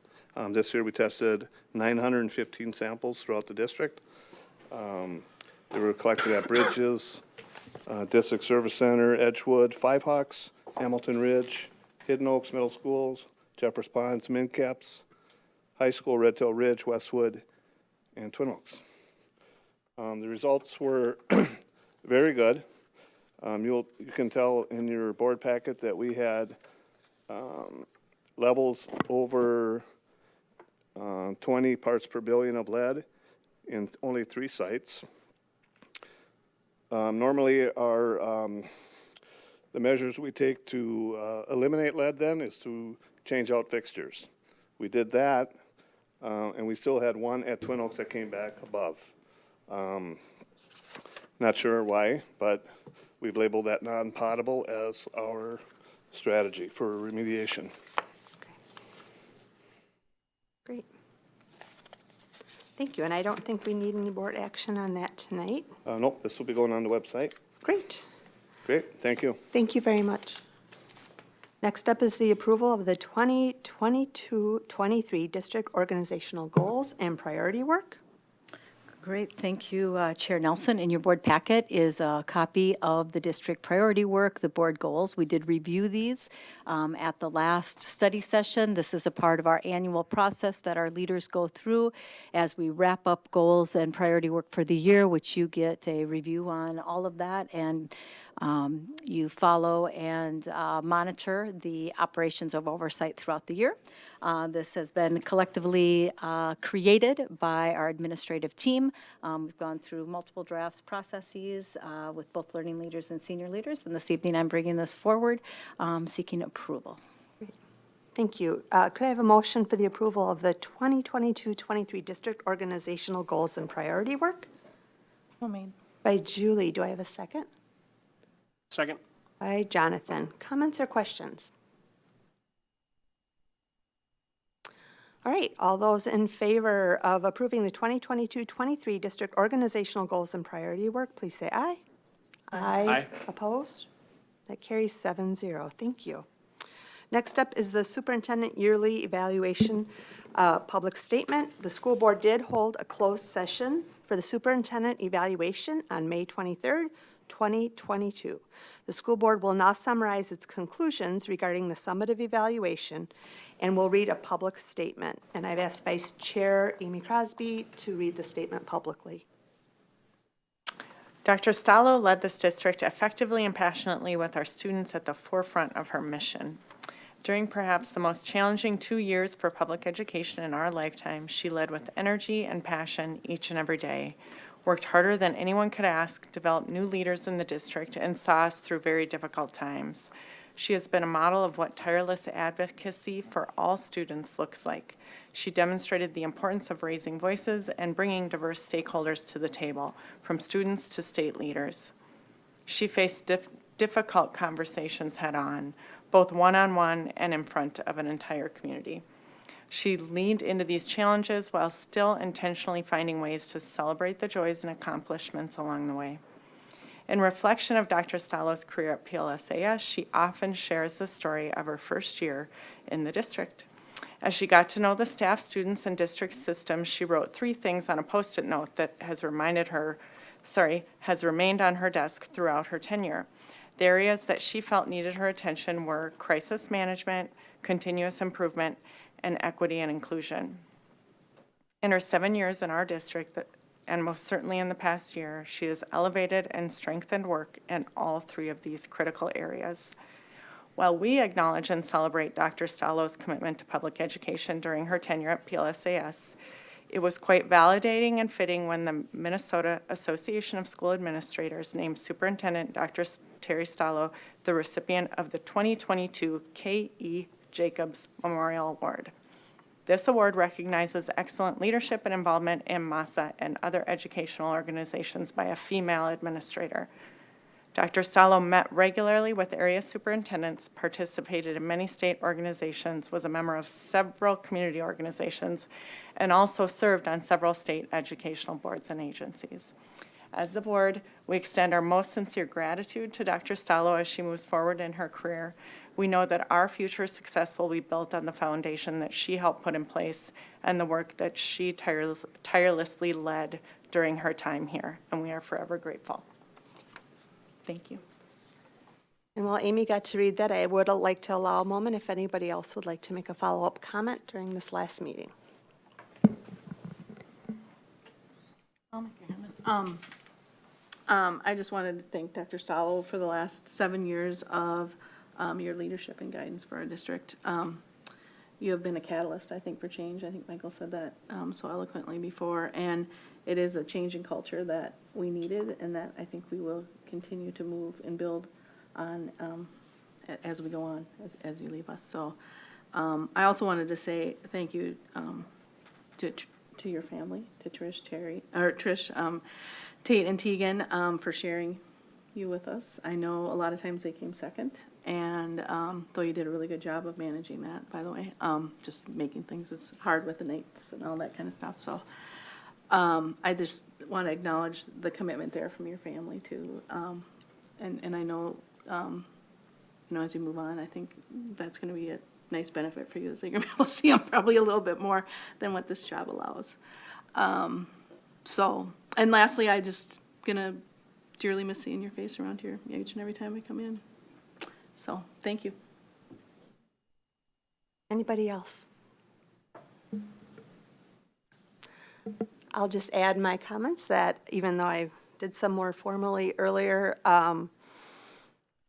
This year, we tested 915 samples throughout the district. They were collected at Bridges, District Service Center, Edgewood, Five Hawks, Hamilton Ridge, Hidden Oaks Middle Schools, Jeffers Ponds, Mincaps, High School, Red Tail Ridge, Westwood, and Twin Oaks. The results were very good. You can tell in your board packet that we had levels over 20 parts per billion of lead in only 3 sites. Normally, the measures we take to eliminate lead then is to change out fixtures. We did that, and we still had one at Twin Oaks that came back above. Not sure why, but we've labeled that non-potable as our strategy for remediation. Great. Thank you, and I don't think we need any board action on that tonight. Nope, this will be going on the website. Great. Great, thank you. Thank you very much. Next up is the approval of the 2022-23 district organizational goals and priority work. Great, thank you, Chair Nelson. In your board packet is a copy of the district priority work, the board goals. We did review these at the last study session. This is a part of our annual process that our leaders go through as we wrap up goals and priority work for the year, which you get a review on all of that, and you follow and monitor the operations of oversight throughout the year. This has been collectively created by our administrative team. We've gone through multiple drafts processes with both learning leaders and senior leaders, and this evening I'm bringing this forward, seeking approval. Thank you. Could I have a motion for the approval of the 2022-23 district organizational goals and priority work? So made. By Julie. Do I have a second? Second? By Jonathan. Comments or questions? All right, all those in favor of approving the 2022-23 district organizational goals and priority work, please say aye. Aye. Opposed? That carries 7-0. Thank you. Next up is the superintendent yearly evaluation public statement. The school board did hold a closed session for the superintendent evaluation on May 23rd, 2022. The school board will now summarize its conclusions regarding the summative evaluation and will read a public statement. And I've asked Vice Chair Amy Crosby to read the statement publicly. Dr. Stallo led this district effectively and passionately with our students at the forefront of her mission. During perhaps the most challenging 2 years for public education in our lifetime, she led with energy and passion each and every day, worked harder than anyone could ask, developed new leaders in the district, and saw us through very difficult times. She has been a model of what tireless advocacy for all students looks like. She demonstrated the importance of raising voices and bringing diverse stakeholders to the table, from students to state leaders. She faced difficult conversations head-on, both one-on-one and in front of an entire community. She leaned into these challenges while still intentionally finding ways to celebrate the joys and accomplishments along the way. In reflection of Dr. Stallo's career at PLSAS, she often shares the story of her first year in the district. As she got to know the staff, students, and district systems, she wrote 3 things on a Post-it note that has remained on her desk throughout her tenure. The areas that she felt needed her attention were crisis management, continuous improvement, and equity and inclusion. In her 7 years in our district, and most certainly in the past year, she has elevated and strengthened work in all 3 of these critical areas. While we acknowledge and celebrate Dr. Stallo's commitment to public education during her tenure at PLSAS, it was quite validating and fitting when the Minnesota Association of School Administrators named Superintendent Dr. Terry Stallo the recipient of the 2022 K.E. Jacobs Memorial Award. This award recognizes excellent leadership and involvement in MASA and other educational organizations by a female administrator. Dr. Stallo met regularly with area superintendents, participated in many state organizations, was a member of several community organizations, and also served on several state educational boards and agencies. As the board, we extend our most sincere gratitude to Dr. Stallo as she moves forward in her career. We know that our future success will be built on the foundation that she helped put in place and the work that she tirelessly led during her time here, and we are forever grateful. Thank you. And while Amy got to read that, I would like to allow a moment if anybody else would like to make a follow-up comment during this last meeting. I'll make a comment. I just wanted to thank Dr. Stallo for the last 7 years of your leadership and guidance for our district. You have been a catalyst, I think, for change. I think Michael said that so eloquently before, and it is a change in culture that we needed and that I think we will continue to move and build on as we go on, as you leave us. So I also wanted to say thank you to your family, to Trish, Tate and Tegan for sharing you with us. I know a lot of times they came second, and though you did a really good job of managing that, by the way, just making things, it's hard with the nights and all that kind of stuff. So I just want to acknowledge the commitment there from your family too. And I know, as you move on, I think that's going to be a nice benefit for you, so you're going to be able to see them probably a little bit more than what this job allows. And lastly, I just going to dearly miss seeing your face around here each and every time I come in. So, thank you. Anybody else? I'll just add my comments that even though I did some more formally earlier,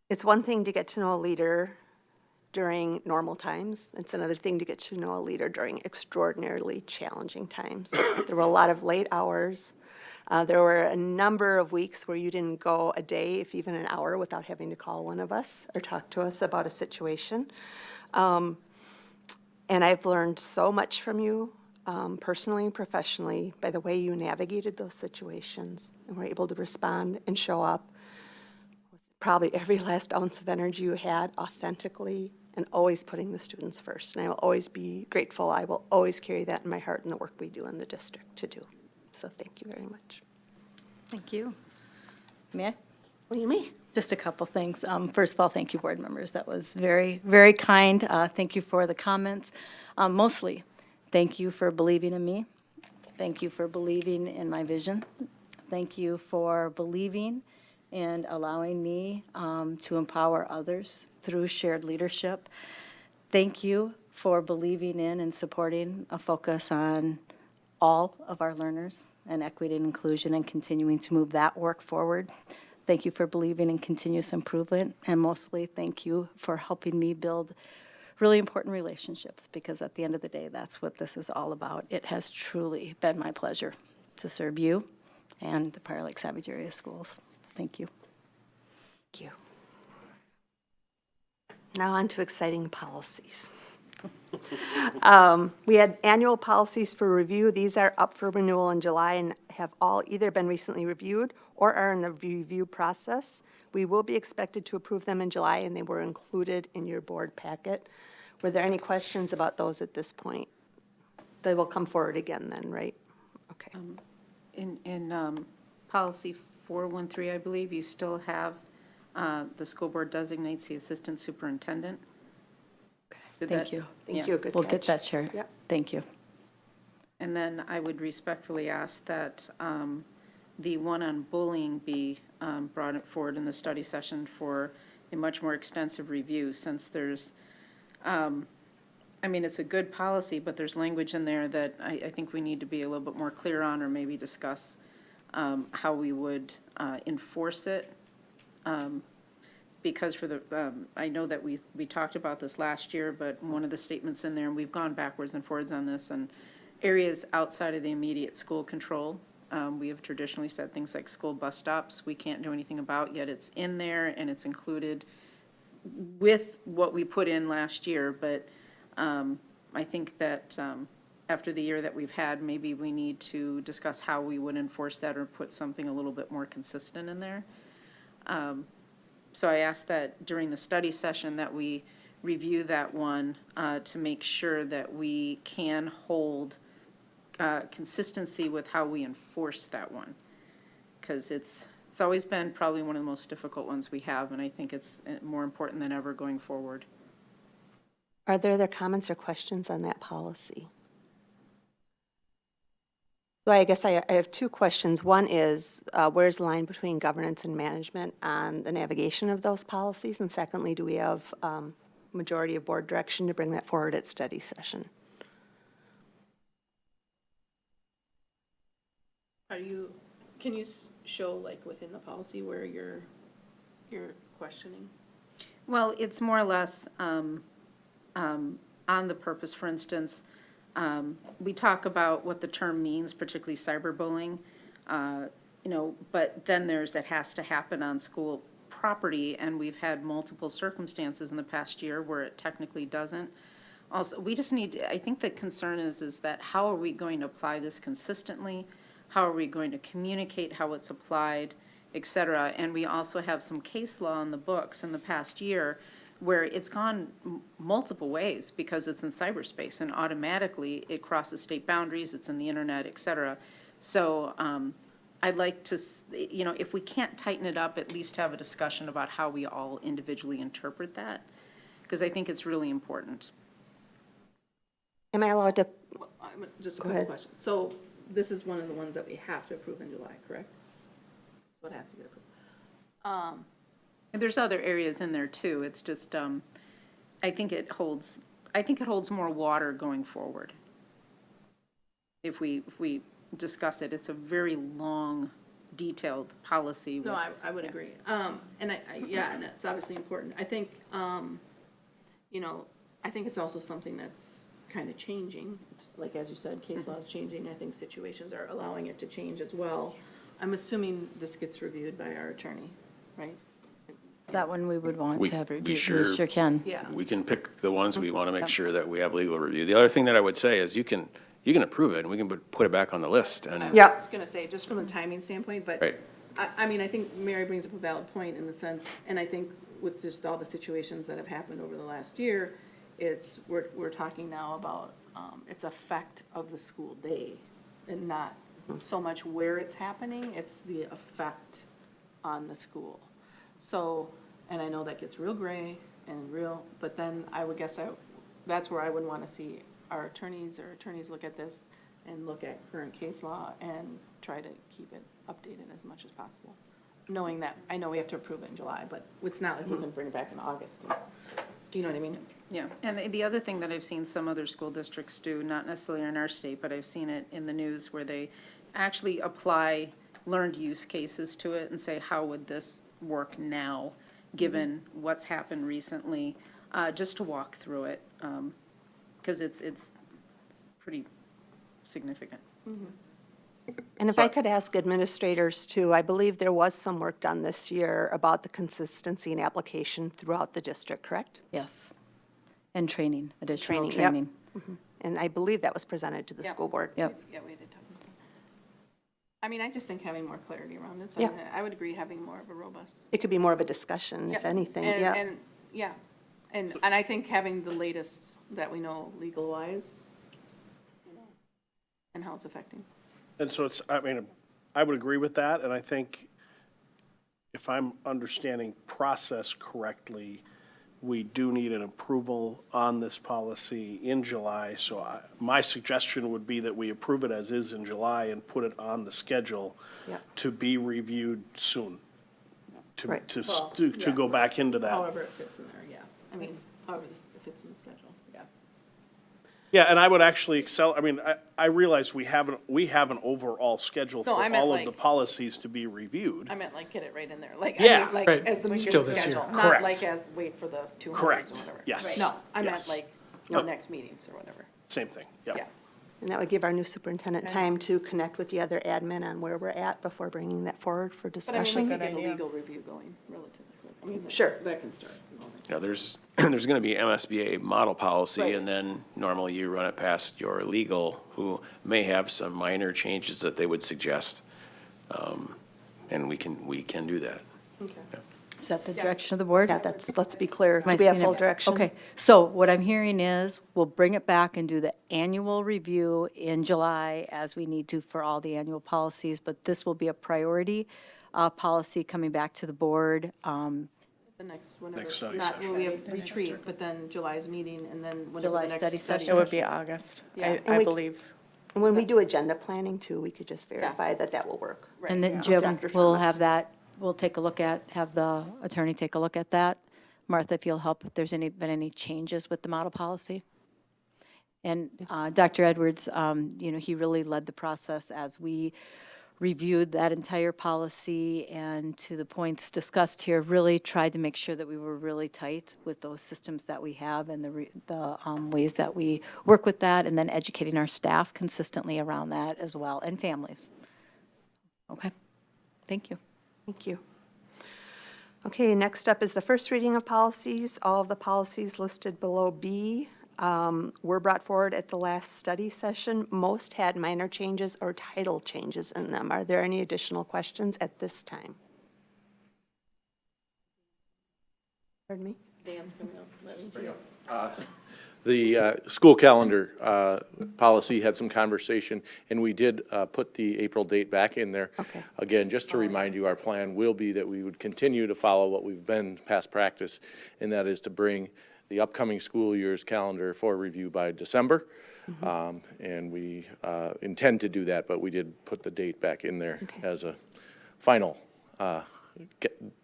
it's one thing to get to know a leader during normal times. It's another thing to get to know a leader during extraordinarily challenging times. There were a lot of late hours. There were a number of weeks where you didn't go a day, if even an hour, without having to call one of us or talk to us about a situation. And I've learned so much from you, personally and professionally, by the way you navigated those situations and were able to respond and show up with probably every last ounce of energy you had authentically and always putting the students first. And I will always be grateful. I will always carry that in my heart in the work we do in the district to do. So thank you very much. Thank you. May I? What do you mean? Just a couple things. First of all, thank you, board members. That was very, very kind. Thank you for the comments. Mostly, thank you for believing in me. Thank you for believing in my vision. Thank you for believing and allowing me to empower others through shared leadership. Thank you for believing in and supporting a focus on all of our learners and equity and inclusion and continuing to move that work forward. Thank you for believing in continuous improvement, and mostly thank you for helping me build really important relationships, because at the end of the day, that's what this is all about. It has truly been my pleasure to serve you and the Prior Lake Savage Area Schools. Thank you. Thank you. Now on to exciting policies. We had annual policies for review. These are up for renewal in July and have all either been recently reviewed or are in the review process. We will be expected to approve them in July, and they were included in your board packet. Were there any questions about those at this point? They will come forward again then, right? Okay. In policy 413, I believe, you still have, the school board designates the assistant superintendent. Did Thank that- you. Thank yeah. you, good We'll get catch. that, Chair. Yep. Thank you. And then I would respectfully ask that the one on bullying be brought forward in the study session for a much more extensive review, since there's, I mean, it's a good policy, but there's language in there that I think we need to be a little bit more clear on, or maybe discuss how we would enforce it. Because for the, I know that we talked about this last year, but one of the statements in there, and we've gone backwards and forwards on this, and areas outside of the immediate school control, we have traditionally said things like school bus stops, we can't do anything about, yet it's in there and it's included with what we put in last year, but I think that after the year that we've had, maybe we need to discuss how we would enforce that or put something a little bit more consistent in there. So I asked that during the study session that we review that one to make sure that we can hold consistency with how we enforce that one. Because it's always been probably one of the most difficult ones we have, and I think it's more important than ever going forward. Are there other comments or questions on that policy? So I guess I have two questions. One is, where's the line between governance and management on the navigation of those policies? And secondly, do we have majority of board direction to bring that forward at study session? Can you show like within the policy where you're questioning? Well, it's more or less on the purpose. For instance, we talk about what the term means, particularly cyberbullying, but then there's, it has to happen on school property, and we've had multiple circumstances in the past year where it technically doesn't. Also, we just need, I think the concern is that how are we going to apply this consistently? How are we going to communicate how it's applied, et cetera? And we also have some case law in the books in the past year where it's gone multiple ways because it's in cyberspace, and automatically it crosses state boundaries, it's in the internet, et cetera. So I'd like to, if we can't tighten it up, at least have a discussion about how we all individually interpret that, because I think it's really important. Am I allowed to? Just a Go quick ahead. question. So this is one of the ones that we have to approve in July, correct? So it has to get approved. And there's other areas in there too. It's just, I think it holds more water going forward. If we discuss it, it's a very long, detailed policy. No, I would agree. And and it's obviously important. I think, I think it's also something that's kind of changing. It's like, as you said, case law is changing. I think situations are allowing it to change as well. I'm assuming this gets reviewed by our attorney, right? That one we would want We- to have we reviewed. sure- We sure can. Yeah. We can pick the ones we want to make sure that we have legal review. The other thing that I would say is you can approve it and we can put it back on the list and. Yeah. I was gonna say, just from a timing standpoint, but Right. I mean, I think Mary brings up a valid point in the sense, and I think with just all the situations that have happened over the last year, we're talking now about, its effect of the school day, and not so much where it's happening, it's the effect on the school. So, and I know that gets real gray and real, but then I would guess that's where I would want to see our attorneys look at this and look at current case law and try to keep it updated as much as possible. Knowing that, I know we have to approve it in July, but it's not like we can bring it back in August. Do you know what I mean? Yeah, and the other thing that I've seen some other school districts do, not necessarily in our state, but I've seen it in the news where they actually apply learned use cases to it and say, how would this work now, given what's happened recently, just to walk through it, because it's pretty significant. And if I could ask administrators too, I believe there was some work done this year about the consistency and application throughout the district, correct? Yes. And training, additional Yep. training. And I believe that was presented to the Yeah. school board. Yep. Yeah, we did talk about that. I mean, I just think having more clarity around it, so Yeah. I would agree having more of a robust. It could be more of a discussion, if Yeah. anything, And- yeah. And, yeah, and I think having the latest that we know legal-wise, and how it's affecting. And so I would agree with that, and I think if I'm understanding process correctly, we do need an approval on this policy in July. So my suggestion would be that we approve it as is in July and put it on the schedule Yep. to be reviewed soon. Right. To go back into that. However it fits in there, yeah. I mean, however it fits in the schedule, yeah. Yeah, and I would actually I realize we have an overall schedule No, for I meant all of the like- policies to be reviewed. I meant like get it right in there, like, Yeah. I mean, like, Right. as the meeting Still this year. schedule, not Correct. like as wait for the 200s or Correct. whatever. Yes. No, I meant Yes. like, Yep. next meetings or whatever, Same thing, yeah. yeah. And that would give our new superintendent time to connect with the other admin on where we're at before bringing that forward for But I mean, we discussion. could get the legal review going relatively quick. I mean, Sure. that can start. Yeah, there's going to be MSBA model policy, Right. and then normally you run it past your legal, who may have some minor changes that they would suggest. And we can do that. Okay. Is that the direction of the board? Yeah, let's be clear. Am I Do we have seeing full it? direction? Okay, so what I'm hearing is, we'll bring it back and do the annual review in July as we need to for all the annual policies, but this will be a priority policy coming back to the board. The next, whenever, Next study not, session. well, we have retreat, but then July's meeting and then whenever July the next study study. session. It would be August, Yeah. And I we- believe. And when we do agenda planning too, we could just verify that that will work. And then yeah. Jim Dr. will Thomas. have that, we'll take a look at, have the attorney take a look at that. Martha, if you'll help, if there's been any changes with the model policy. And Dr. Edwards, he really led the process as we reviewed that entire policy, and to the points discussed here, really tried to make sure that we were really tight with those systems that we have and the ways that we work with that, and then educating our staff consistently around that as well, and families. Okay, thank you. Thank you. Okay, next up is the first reading of policies. All of the policies listed below B were brought forward at the last study session. Most had minor changes or title changes in them. Are there any additional questions at this time? Pardon me? Dan's coming up. Let him see. The school calendar policy had some conversation, and we did put the April date back in there. Okay. Again, just to remind you, our plan will be that we would continue to follow what we've been past practice, and that is to bring the upcoming school year's calendar for review by December. And we intend to do that, but we did put the date back in there Okay. as a final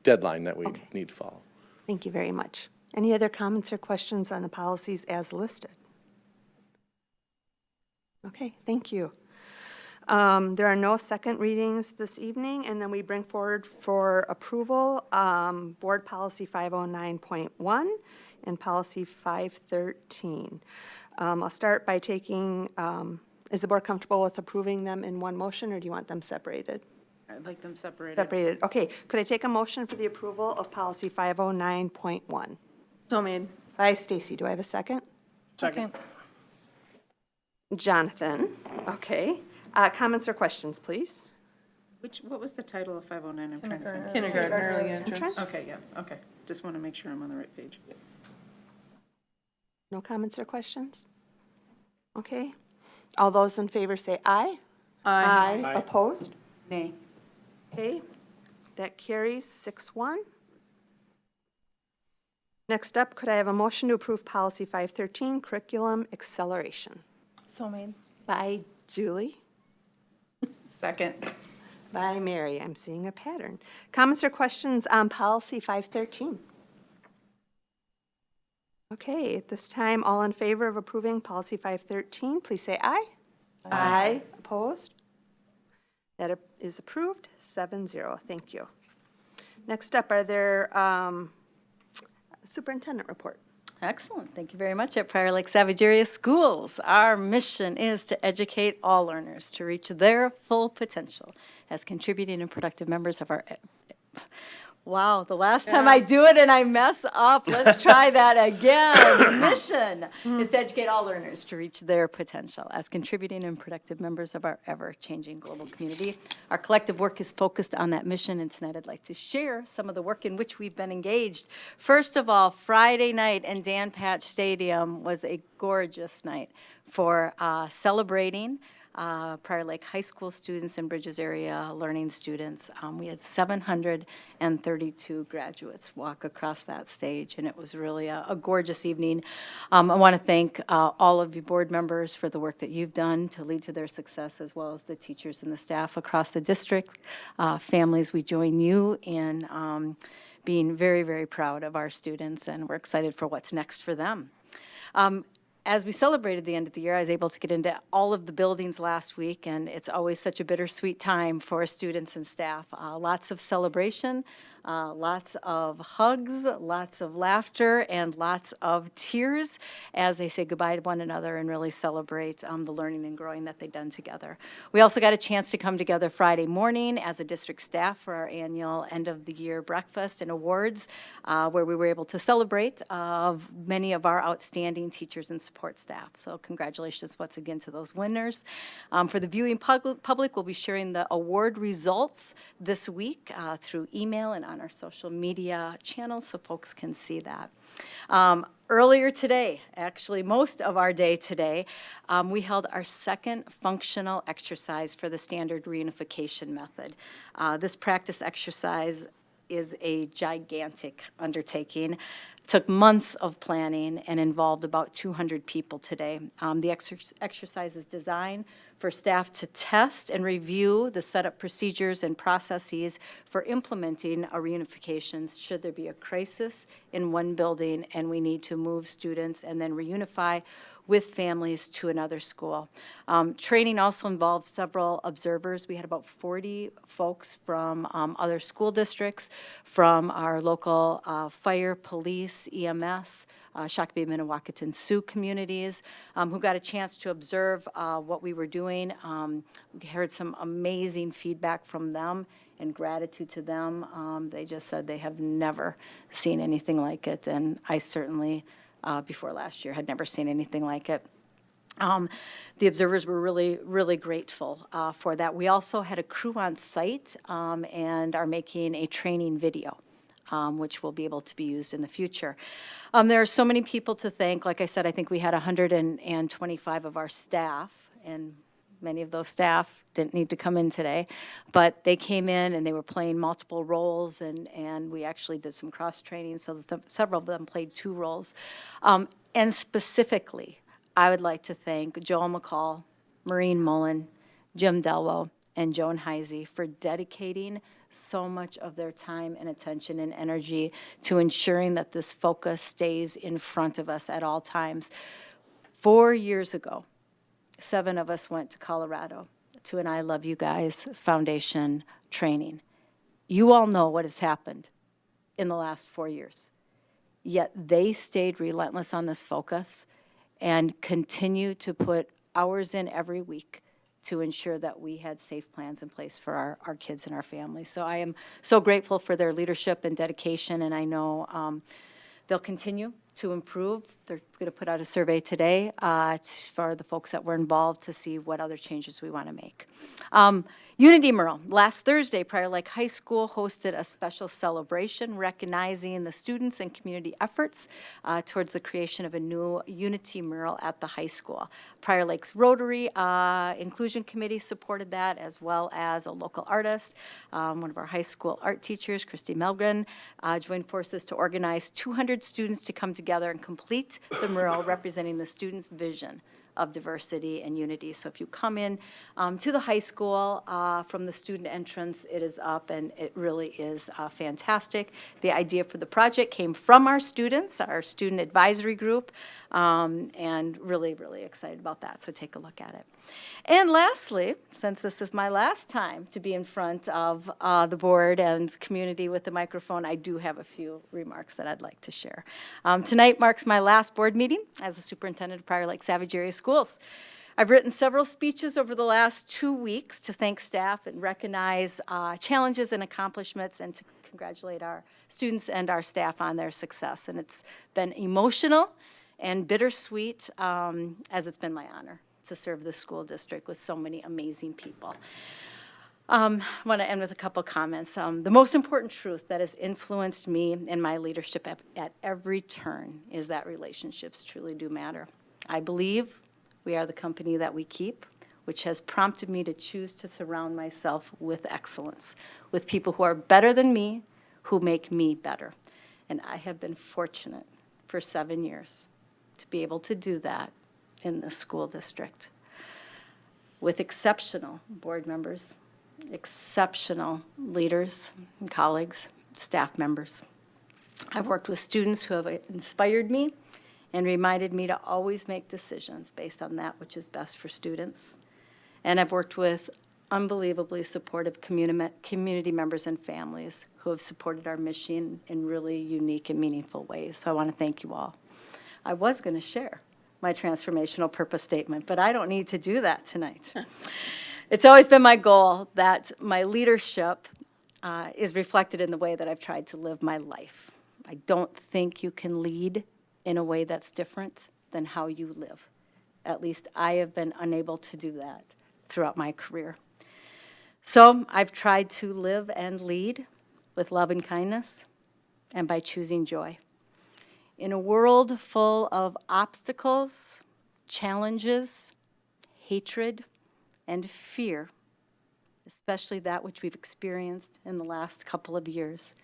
deadline that we Okay. need to follow. Thank you very much. Any other comments or questions on the policies as listed? Okay, thank you. There are no second readings this evening, and then we bring forward for approval, Board Policy 509.1 and Policy 513. I'll start by taking, is the board comfortable with approving them in one motion, or do you want them separated? I'd like them separated. Separated, okay. Could I take a motion for the approval of Policy 509.1? So made. By Stacy, do I have a second? Second. Jonathan, okay. Comments or questions, please? What was the title of 509? I'm trying to think. Kindergarten, early entrance. Okay, yeah, okay. Just want to make sure I'm on the right page. No comments or questions? Okay. All those in favor say aye. Aye. Opposed? Nay. Okay. That carries 6-1. Next up, could I have a motion to approve Policy 513, Curriculum Acceleration? So made. By Julie. Second. By Mary. I'm seeing a pattern. Comments or questions on Policy 513? Okay, at this time, all in favor of approving Policy 513, please say aye. Aye. Opposed? That is approved, 7-0. Thank you. Next up, are there superintendent report? Excellent. Thank you very much. At Prior Lake Savage Area Schools, our mission is to educate all learners to reach their full potential as contributing and productive members of our. Wow, the last time I do it and I mess up, let's try that again. The mission is to educate all learners to reach their potential as contributing and productive members of our ever-changing global community. Our collective work is focused on that mission, and tonight I'd like to share some of the work in which we've been engaged. First of all, Friday night in Dan Patch Stadium was a gorgeous night for celebrating Prior Lake High School students and Bridges area learning students. We had 732 graduates walk across that stage, and it was really a gorgeous evening. I want to thank all of you board members for the work that you've done to lead to their success, as well as the teachers and the staff across the district. Families, we join you in being very, very proud of our students, and we're excited for what's next for them. As we celebrated the end of the year, I was able to get into all of the buildings last week, and it's always such a bittersweet time for students and staff. Lots of celebration, lots of hugs, lots of laughter, and lots of tears as they say goodbye to one another and really celebrate the learning and growing that they've done together. We also got a chance to come together Friday morning as a district staff for our annual end-of-the-year breakfast and awards, where we were able to celebrate many of our outstanding teachers and support staff. So congratulations once again to those winners. For the viewing public, we'll be sharing the award results this week through email and on our social media channels so folks can see that. Earlier today, actually most of our day today, we held our second functional exercise for the standard reunification method. This practice exercise is a gigantic undertaking. Took months of planning and involved about 200 people today. The exercise is designed for staff to test and review the setup procedures and processes for implementing a reunification should there be a crisis in one building and we need to move students and then reunify with families to another school. Training also involved several observers. We had about 40 folks from other school districts, from our local fire, police, EMS, Shakopee, Minnewacan, Sioux communities, who got a chance to observe what we were doing. We heard some amazing feedback from them and gratitude to them. They just said they have never seen anything like it, and I certainly, before last year, had never seen anything like it. The observers were really, really grateful for that. We also had a crew on site and are making a training video, which will be able to be used in the future. There are so many people to thank. Like I said, I think we had 125 of our staff, and many of those staff didn't need to come in today, but they came in and they were playing multiple roles, and we actually did some cross-training, so several of them played 2 roles. And specifically, I would like to thank Joel McCall, Maureen Mullen, Jim Delwo, and Joan Heisey for dedicating so much of their time and attention and energy to ensuring that this focus stays in front of us at all times. 4 years ago, 7 of us went to Colorado to an I Love You Guys Foundation training. You all know what has happened in the last 4 years. Yet they stayed relentless on this focus and continue to put hours in every week to ensure that we had safe plans in place for our kids and our families. So I am so grateful for their leadership and dedication, and I know they'll continue to improve. They're going to put out a survey today for the folks that were involved to see what other changes we want to make. Unity Mural. Last Thursday, Prior Lake High School hosted a special celebration recognizing the students and community efforts towards the creation of a new Unity Mural at the high school. Prior Lake's Rotary Inclusion Committee supported that, as well as a local artist. One of our high school art teachers, Christy Melgren, joined forces to organize 200 students to come together and complete the mural representing the students' vision of diversity and unity. So if you come in to the high school from the student entrance, it is up, and it really is fantastic. The idea for the project came from our students, our student advisory group, and really, really excited about that. So take a look at it. And lastly, since this is my last time to be in front of the board and community with the microphone, I do have a few remarks that I'd like to share. Tonight marks my last board meeting as the superintendent of Prior Lake Savage Area Schools. I've written several speeches over the last 2 weeks to thank staff and recognize challenges and accomplishments, and to congratulate our students and our staff on their success. And it's been emotional and bittersweet, as it's been my honor to serve the school district with so many amazing people. I want to end with a couple comments. The most important truth that has influenced me in my leadership at every turn is that relationships truly do matter. I believe we are the company that we keep. which has prompted me to choose to surround myself with excellence, with people who are better than me, who make me better. And I have been fortunate for 7 years to be able to do that in the school district with exceptional board members, exceptional leaders and colleagues, staff members. I've worked with students who have inspired me and reminded me to always make decisions based on that which is best for students. And I've worked with unbelievably supportive community members and families who have supported our mission in really unique and meaningful ways. So I want to thank you all. I was going to share my transformational purpose statement, but I don't need to do that tonight. It's always been my goal that my leadership is reflected in the way that I've tried to live my life. I don't think you can lead in a way that's different than how you live. At least I have been unable to do that throughout my career. So I've tried to live and lead with love and kindness and by choosing joy. In a world full of obstacles, challenges, hatred, and fear, especially that which we've experienced in the last couple of years,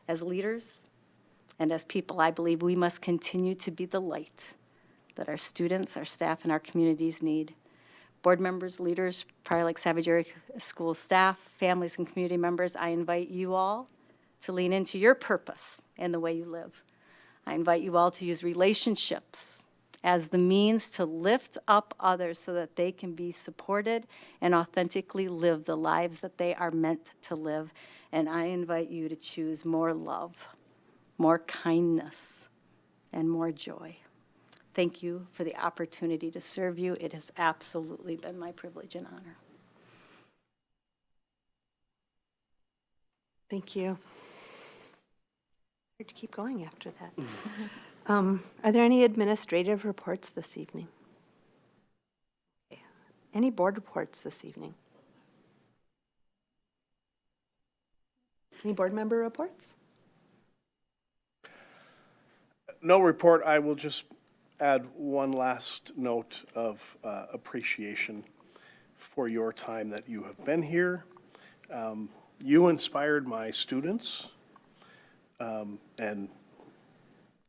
as leaders and as people, I believe we must continue to be the light that our students, our staff, and our communities need. Board members, leaders, Prior Lake Savage Area School staff, families, and community members, I invite you all to lean into your purpose and the way you live. I invite you all to use relationships as the means to lift up others so that they can be supported and authentically live the lives that they are meant to live. And I invite you to choose more love, more kindness, and more joy. Thank you for the opportunity to serve you. It has absolutely been my privilege and honor. Thank you. Hard to keep going after that. Are there any administrative reports this evening? Okay. Any board reports this evening? Any board member reports? No report. I will just add one last note of appreciation for your time that you have been here. You inspired my students, and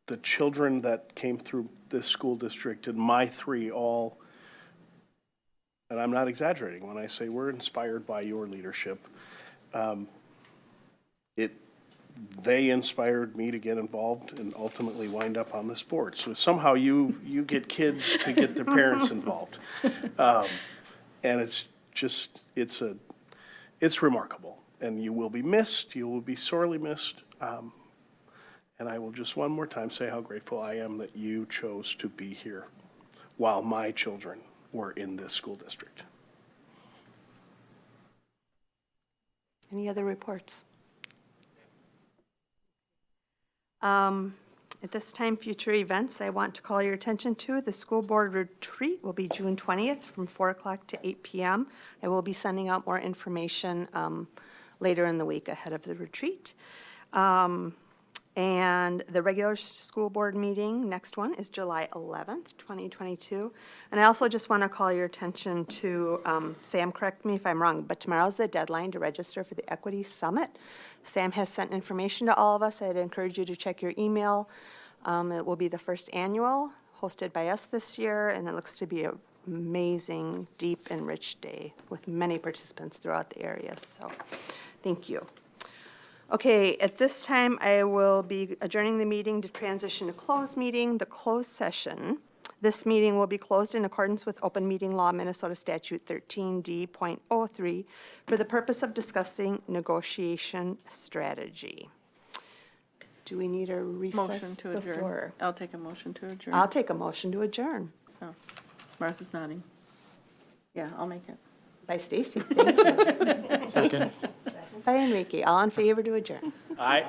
the children that came through this school district, and my three all, and I'm not exaggerating when I say we're inspired by your leadership. They inspired me to get involved and ultimately wind up on this board. So somehow you get kids to get their parents involved. And it's just, it's remarkable. And you will be missed, you will be sorely missed. And I will just one more time say how grateful I am that you chose to be here while my children were in this school district. Any other reports? At this time, future events I want to call your attention to. The school board retreat will be June 20th from 4 o'clock to 8 p.m. I will be sending out more information later in the week ahead of the retreat. And the regular school board meeting, next one, is July 11th, 2022. And I also just want to call your attention to, Sam, correct me if I'm wrong, but tomorrow's the deadline to register for the Equity Summit. Sam has sent information to all of us. I'd encourage you to check your email. It will be the first annual, hosted by us this year, and it looks to be an amazing, deep, and rich day with many participants throughout the area. So, thank you. Okay, at this time, I will be adjourning the meeting to transition to closed meeting, the closed session. This meeting will be closed in accordance with Open Meeting Law, Minnesota Statute 13D.03, for the purpose of discussing negotiation strategy. Do we need a recess Motion to adjourn. before? I'll take a motion to adjourn. I'll take a motion to adjourn. Oh, Martha's nodding. Yeah, I'll make it. By Stacy, thank you. Second. By Enrique, all in favor to adjourn. Aye.